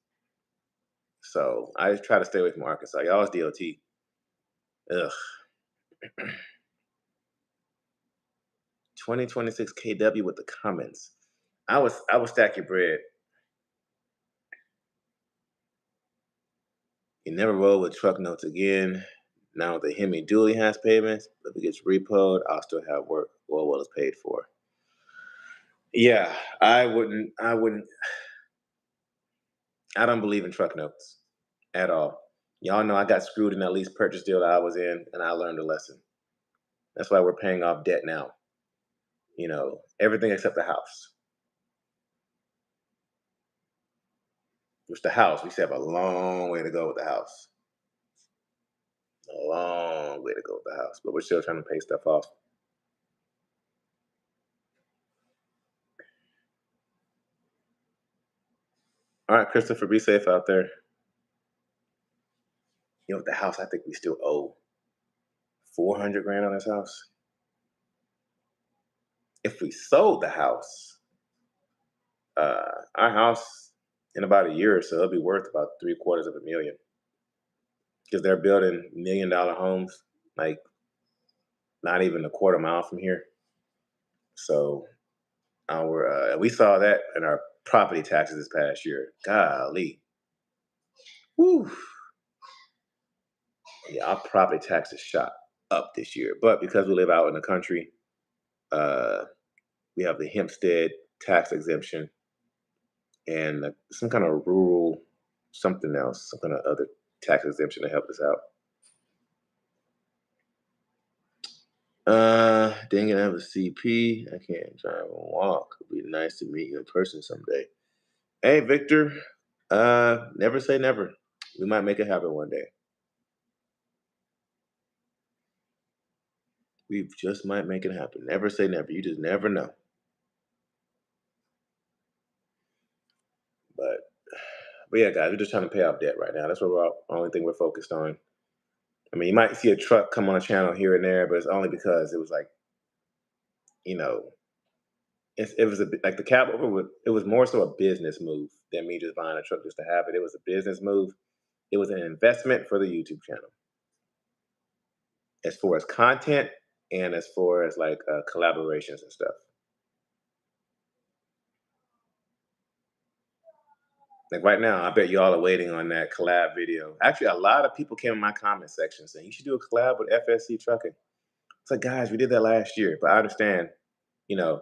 So I try to stay away from Arkansas. Y'all's DOT. Ugh. 2026 KW with the comments. I would stack your bread. You never roll with truck notes again. Now the Hemi dually has payments. If it gets repoed, I'll still have work. Well is paid for. Yeah, I wouldn't. I don't believe in truck notes at all. Y'all know I got screwed in that lease purchase deal that I was in, and I learned a lesson. That's why we're paying off debt now. You know, everything except the house. Which the house, we still have a long way to go with the house. A long way to go with the house, but we're still trying to pay stuff off. All right, Christopher, be safe out there. You know, with the house, I think we still owe $400,000 on this house. If we sold the house, our house in about a year or so, it'll be worth about $750,000. Because they're building $1 million homes, like not even a quarter mile from here. So we saw that in our property taxes this past year. Golly. Whew. Yeah, our property taxes shot up this year. But because we live out in the country, we have the Hempstead tax exemption and some kind of rural something else, some kind of other tax exemption to help us out. Dang it, I have a CP. I can't drive or walk. It'd be nice to meet you in person someday. Hey, Victor. Never say never. We might make it happen one day. We just might make it happen. Never say never. You just never know. But yeah, guys, we're just trying to pay off debt right now. That's what the only thing we're focused on. I mean, you might see a truck come on a channel here and there, but it's only because it was like, you know, it was like the Cabover. It was more so a business move than me just buying a truck just to have it. It was a business move. It was an investment for the YouTube channel, as far as content and as far as like collaborations and stuff. Like right now, I bet y'all are waiting on that collab video. Actually, a lot of people came in my comment section saying you should do a collab with FSC Trucking. It's like, guys, we did that last year, but I understand, you know,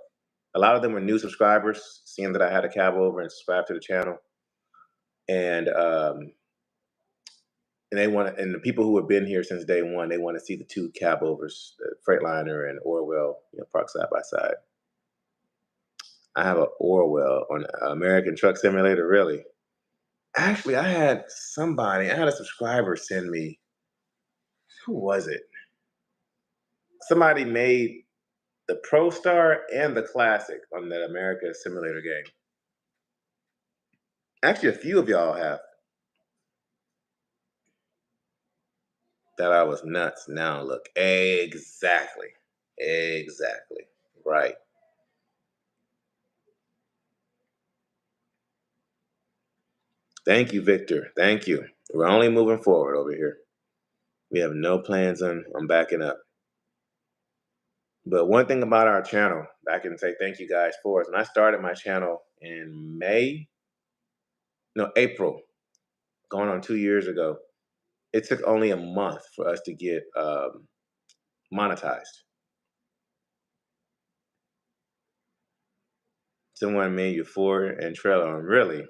a lot of them were new subscribers, seeing that I had a Cabover and subscribed to the channel, and and the people who have been here since day one, they want to see the two Cabovers, the Freightliner and Orwell, parked side by side. I have an Orwell on American Truck Simulator, really. Actually, I had a subscriber send me, who was it? Somebody made the Pro Star and the Classic on that America Simulator game. Actually, a few of y'all have. That I was nuts. Now look, exactly. Right. Thank you, Victor. Thank you. We're only moving forward over here. We have no plans on backing up. But one thing about our channel, I can say thank you guys for, is when I started my channel in April, going on 2 years ago, it took only a month for us to get monetized. Someone made you 4 and trailer on, really?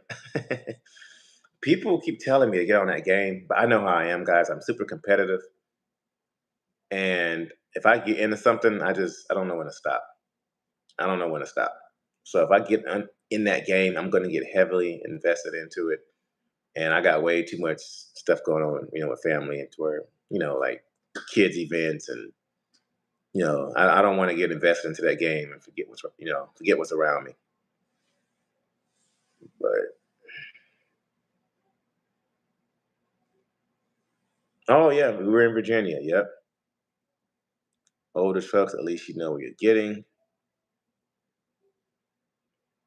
People keep telling me to get on that game, but I know how I am, guys. I'm super competitive. And if I get into something, I don't know when to stop. I don't know when to stop. So if I get in that game, I'm going to get heavily invested into it. And I got way too much stuff going on, with family, and to where, like kids events and, You know, I don't want to get invested into that game and forget what's around me. But oh yeah, we were in Virginia. Yep. Older trucks, at least you know what you're getting.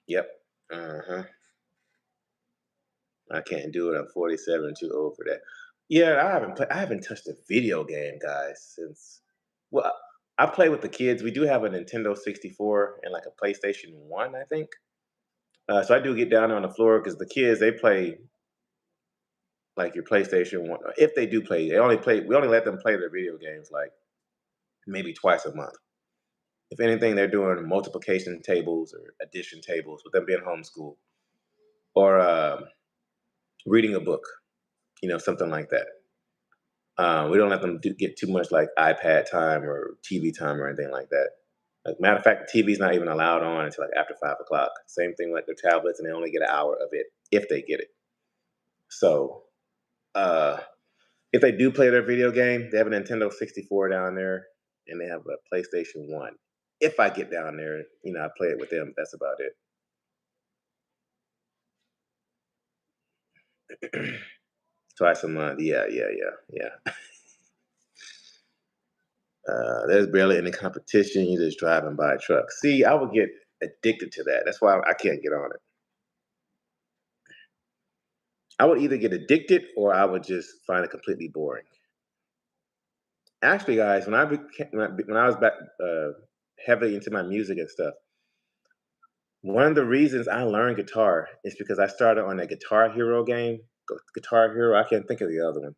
Yep. Uh-huh. I can't do it. I'm 47, too old for that. Yeah, I haven't touched a video game, guys, since well, I play with the kids. We do have a Nintendo 64 and like a PlayStation 1, I think. So I do get down on the floor because the kids they play like your PlayStation 1. If they do play, we only let them play their video games like maybe twice a month. If anything, they're doing multiplication tables or addition tables with them being homeschooled or reading a book, something like that. We don't let them get too much like iPad time or TV time or anything like that. Like, matter of fact, the TV's not even allowed on until like after 5 o'clock. Same thing with their tablets, and they only get an hour of it if they get it. So, uh, if they do play their video game, they have a Nintendo 64 down there, and they have a PlayStation 1. If I get down there, I play it with them. That's about it. Twice a month. Yeah, yeah, yeah, yeah. There's barely any competition. You just drive and buy a truck. See, I would get addicted to that. That's why I can't get on it. I would either get addicted or I would just find it completely boring. Actually, guys, when I was back heavily into my music and stuff, one of the reasons I learned guitar is because I started on a Guitar Hero game. Guitar Hero, I can't think of the other one.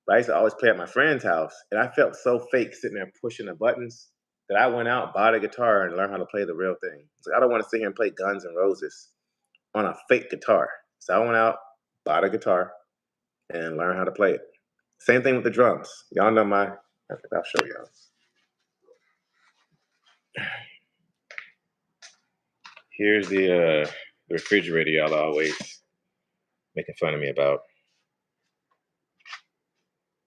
But I used to always play at my friend's house, and I felt so fake sitting there pushing the buttons that I went out, bought a guitar, and learned how to play the real thing. So I don't want to sit here and play Guns N' Roses on a fake guitar. So I went out, bought a guitar, and learned how to play it. Same thing with the drums. Y'all know I'll show y'all. Here's the refrigerator y'all are always making fun of me about.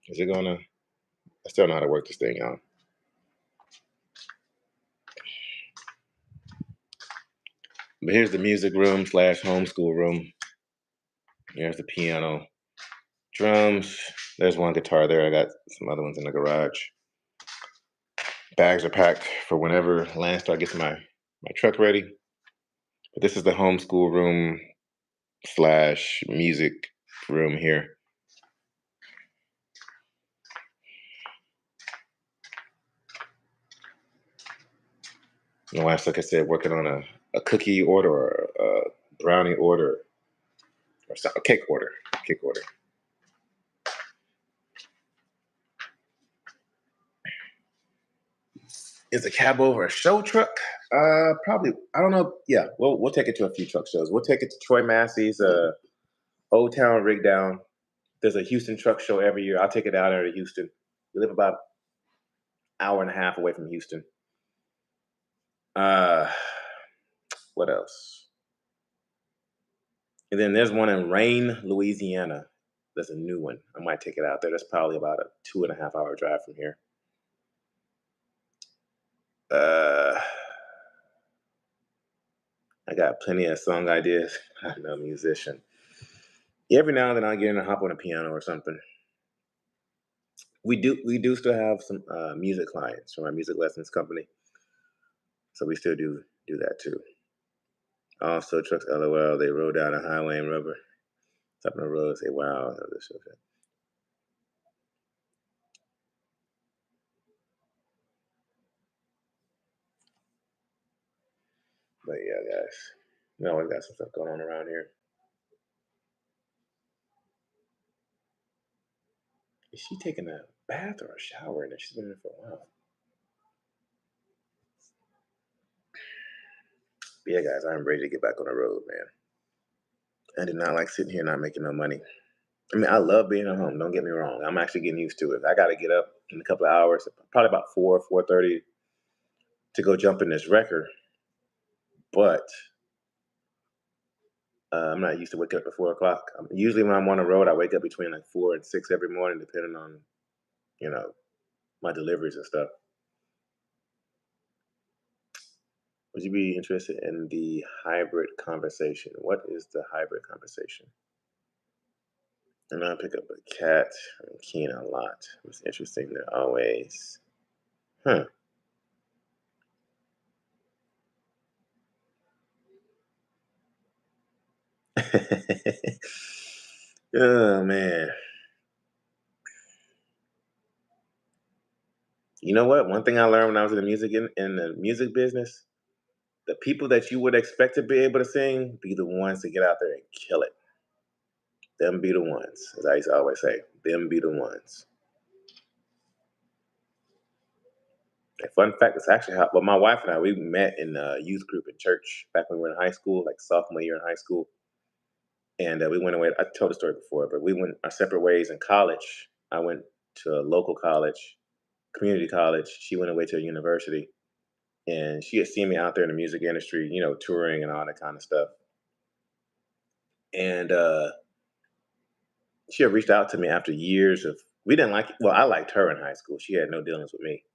Is it gonna? I still know how to work this thing, y'all. But here's the music room / homeschool room. Here's the piano, drums. There's one guitar there. I got some other ones in the garage. Bags are packed for whenever Landstar gets my truck ready. But this is the homeschool room / music room here. My wife's, like I said, working on a cookie order or a brownie order or a cake order. Is a Cabover a show truck? Probably. I don't know. Yeah, we'll take it to a few truck shows. We'll take it to Troy Massey's Old Town Rig Down. There's a Houston truck show every year. I'll take it down there to Houston. We live about an hour and a half away from Houston. What else? And then there's one in Rain, Louisiana. There's a new one. I might take it out there. That's probably about a 2.5-hour drive from here. I got plenty of song ideas. I'm no musician. Every now and then I get in and hop on a piano or something. We do still have some music clients from our music lessons company, so we still do that too. Also, trucks, LOL, they roll down a highway in rubber. Stop on the road, say, wow. Okay. But yeah, guys, we always got some stuff going on around here. Is she taking a bath or a shower? And she's been there for a while. But yeah, guys, I'm ready to get back on the road, man. I do not like sitting here not making no money. I mean, I love being at home. Don't get me wrong. I'm actually getting used to it. I got to get up in a couple of hours, probably about 4:30, to go jump in this wrecker. But I'm not used to waking up at 4 o'clock. Usually when I'm on the road, I wake up between like 4 and 6 every morning, depending on, my deliveries and stuff. Would you be interested in the hybrid conversation? What is the hybrid conversation? And I pick up a cat and Keen a lot. It's interesting. They're always, huh. Oh man. You know what? One thing I learned when I was in the music business, the people that you would expect to be able to sing be the ones to get out there and kill it. Them be the ones, as I used to always say. Them be the ones. A fun fact is actually how, well, my wife and I, we met in a youth group in church back when we were in high school, like sophomore year in high school. And we went away. I told the story before, but we went our separate ways in college. I went to a local college, community college. She went away to a university, and she had seen me out there in the music industry, touring and all that kind of stuff. And she had reached out to me after years of we didn't like. Well, I liked her in high school. She had no dealings with me,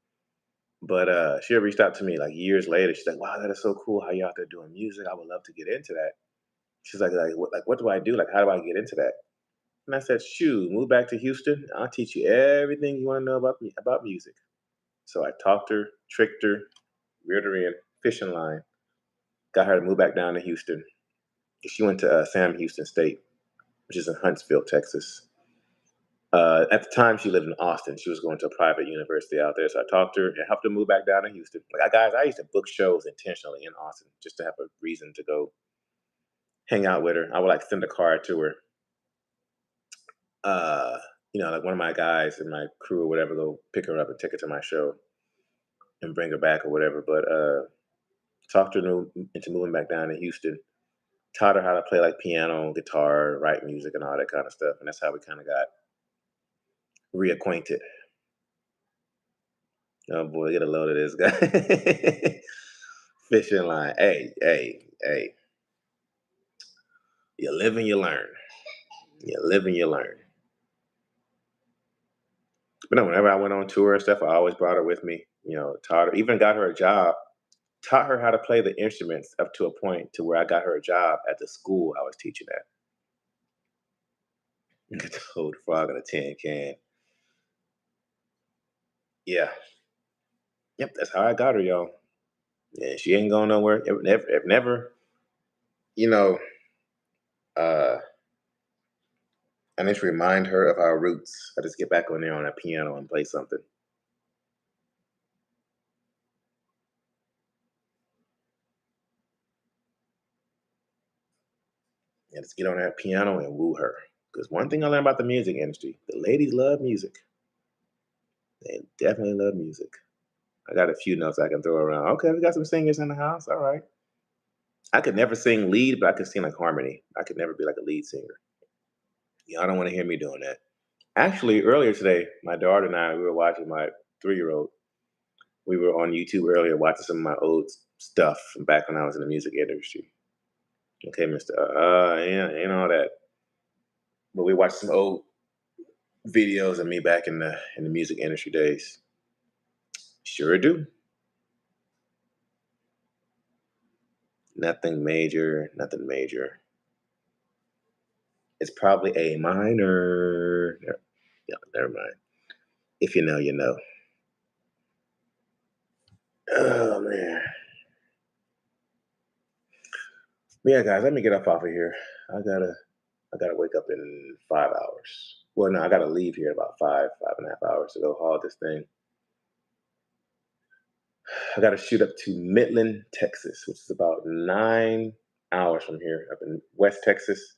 but she had reached out to me like years later. She's like, "Wow, that is so cool! How you out there doing music? I would love to get into that." She's like, what do I do? Like, how do I get into that? And I said, "Shoo, move back to Houston. I'll teach you everything you want to know about music." So I talked her, tricked her, reared her in, fishing line, got her to move back down to Houston. She went to Sam Houston State, which is in Huntsville, Texas. At the time, she lived in Austin. She was going to a private university out there. So I talked to her and helped her move back down to Houston. Like, guys, I used to book shows intentionally in Austin just to have a reason to go hang out with her. I would like send a card to her. Uh, like one of my guys in my crew or whatever, go pick her up and take her to my show and bring her back or whatever. But talked her into moving back down to Houston. Taught her how to play like piano, guitar, write music, and all that kind of stuff. And that's how we kind of got reacquainted. Oh boy, get a load of this guy. Fishing line. Hey, hey, hey. You live and you learn. You live and you learn. But no, whenever I went on tour and stuff, I always brought her with me. Taught her, even got her a job, taught her how to play the instruments up to a point to where I got her a job at the school I was teaching at. Toad frog in a tin can. Yeah. Yep, that's how I got her, y'all. Yeah, she ain't going nowhere. Never, you know, uh, I need to remind her of our roots. I just get back on there on a piano and play something. And just get on that piano and woo her. Because one thing I learned about the music industry, the ladies love music. They definitely love music. I got a few notes I can throw around. Okay, we got some singers in the house. All right. I could never sing lead, but I could sing like harmony. I could never be like a lead singer. Y'all don't want to hear me doing that. Actually, earlier today, my daughter and I, we were watching my 3-year-old. We were on YouTube earlier watching some of my old stuff from back when I was in the music industry. Okay, Mister. Yeah, ain't all that. But we watched some old videos of me back in the music industry days. Sure do. Nothing major. Nothing major. It's probably a minor. Yeah, never mind. If you know, you know. Oh man. But yeah, guys, let me get up off of here. I gotta I gotta wake up in 5 hours. Well, no, I gotta leave here in about 5.5 hours to go haul this thing. I gotta shoot up to Midland, Texas, which is about 9 hours from here, up in West Texas,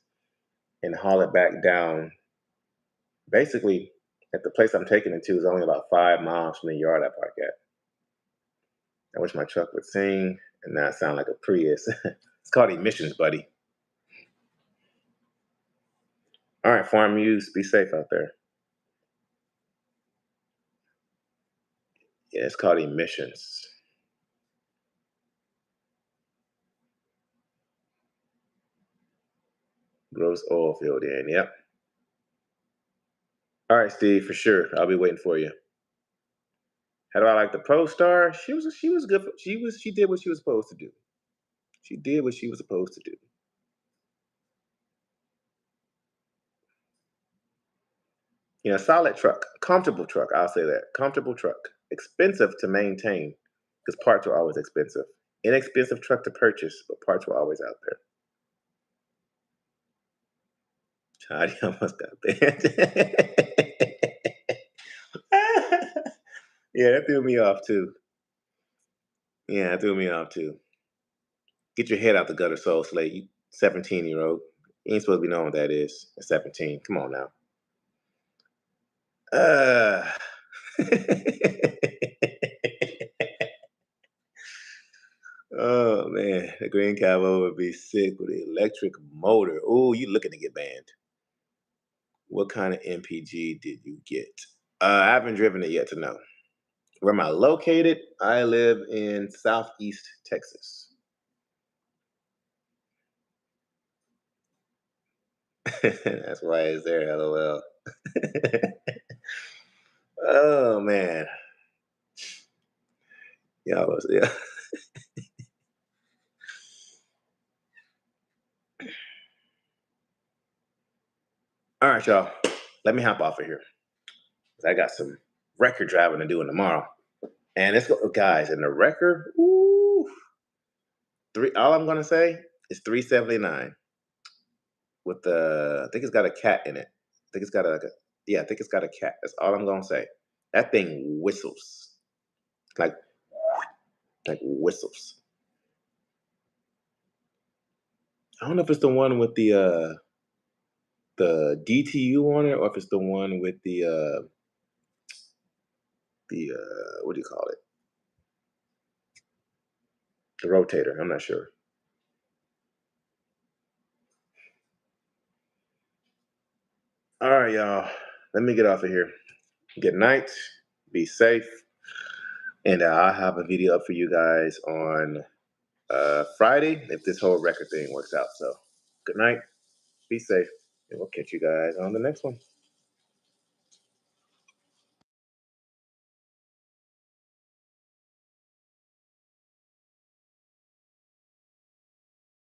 and haul it back down. Basically, at the place I'm taking it to is only about 5 miles from the yard I park at. I wish my truck would sing and not sound like a Prius. It's called emissions, buddy. All right, farm use. Be safe out there. Yeah, it's called emissions. Gross oil field in. Yep. All right, Steve, for sure. I'll be waiting for you. How do I like the Pro Star? She was good. She did what she was supposed to do. She did what she was supposed to do. Solid truck, comfortable truck. I'll say that. Comfortable truck. Expensive to maintain because parts are always expensive. Inexpensive truck to purchase, but parts were always out there. Charlie almost got banned. Yeah, that threw me off too. Yeah, that threw me off too. Get your head out the gutter, Soul Slate. You 17-year-old. You ain't supposed to be knowing what that is. At 17. Come on now. Oh man, the green Cabover would be sick with an electric motor. Oh, you looking to get banned. What kind of MPG did you get? I haven't driven it yet to know. Where am I located? I live in Southeast Texas. That's why it's there, LOL. Oh man. Yeah. All right, y'all. Let me hop off of here. I got some record driving to do tomorrow. And it's guys, in the record, all I'm gonna say is 379 with I think it's got a cat in it. I think it's got I think it's got a cat. That's all I'm gonna say. That thing whistles. Like whistles. I don't know if it's the one with the DTU on it or if it's the one with the what do you call it? The rotator. I'm not sure. All right, y'all. Let me get off of here. Good night. Be safe. And I'll have a video up for you guys on Friday if this whole record thing works out. So good night. Be safe. And we'll catch you guys on the next one.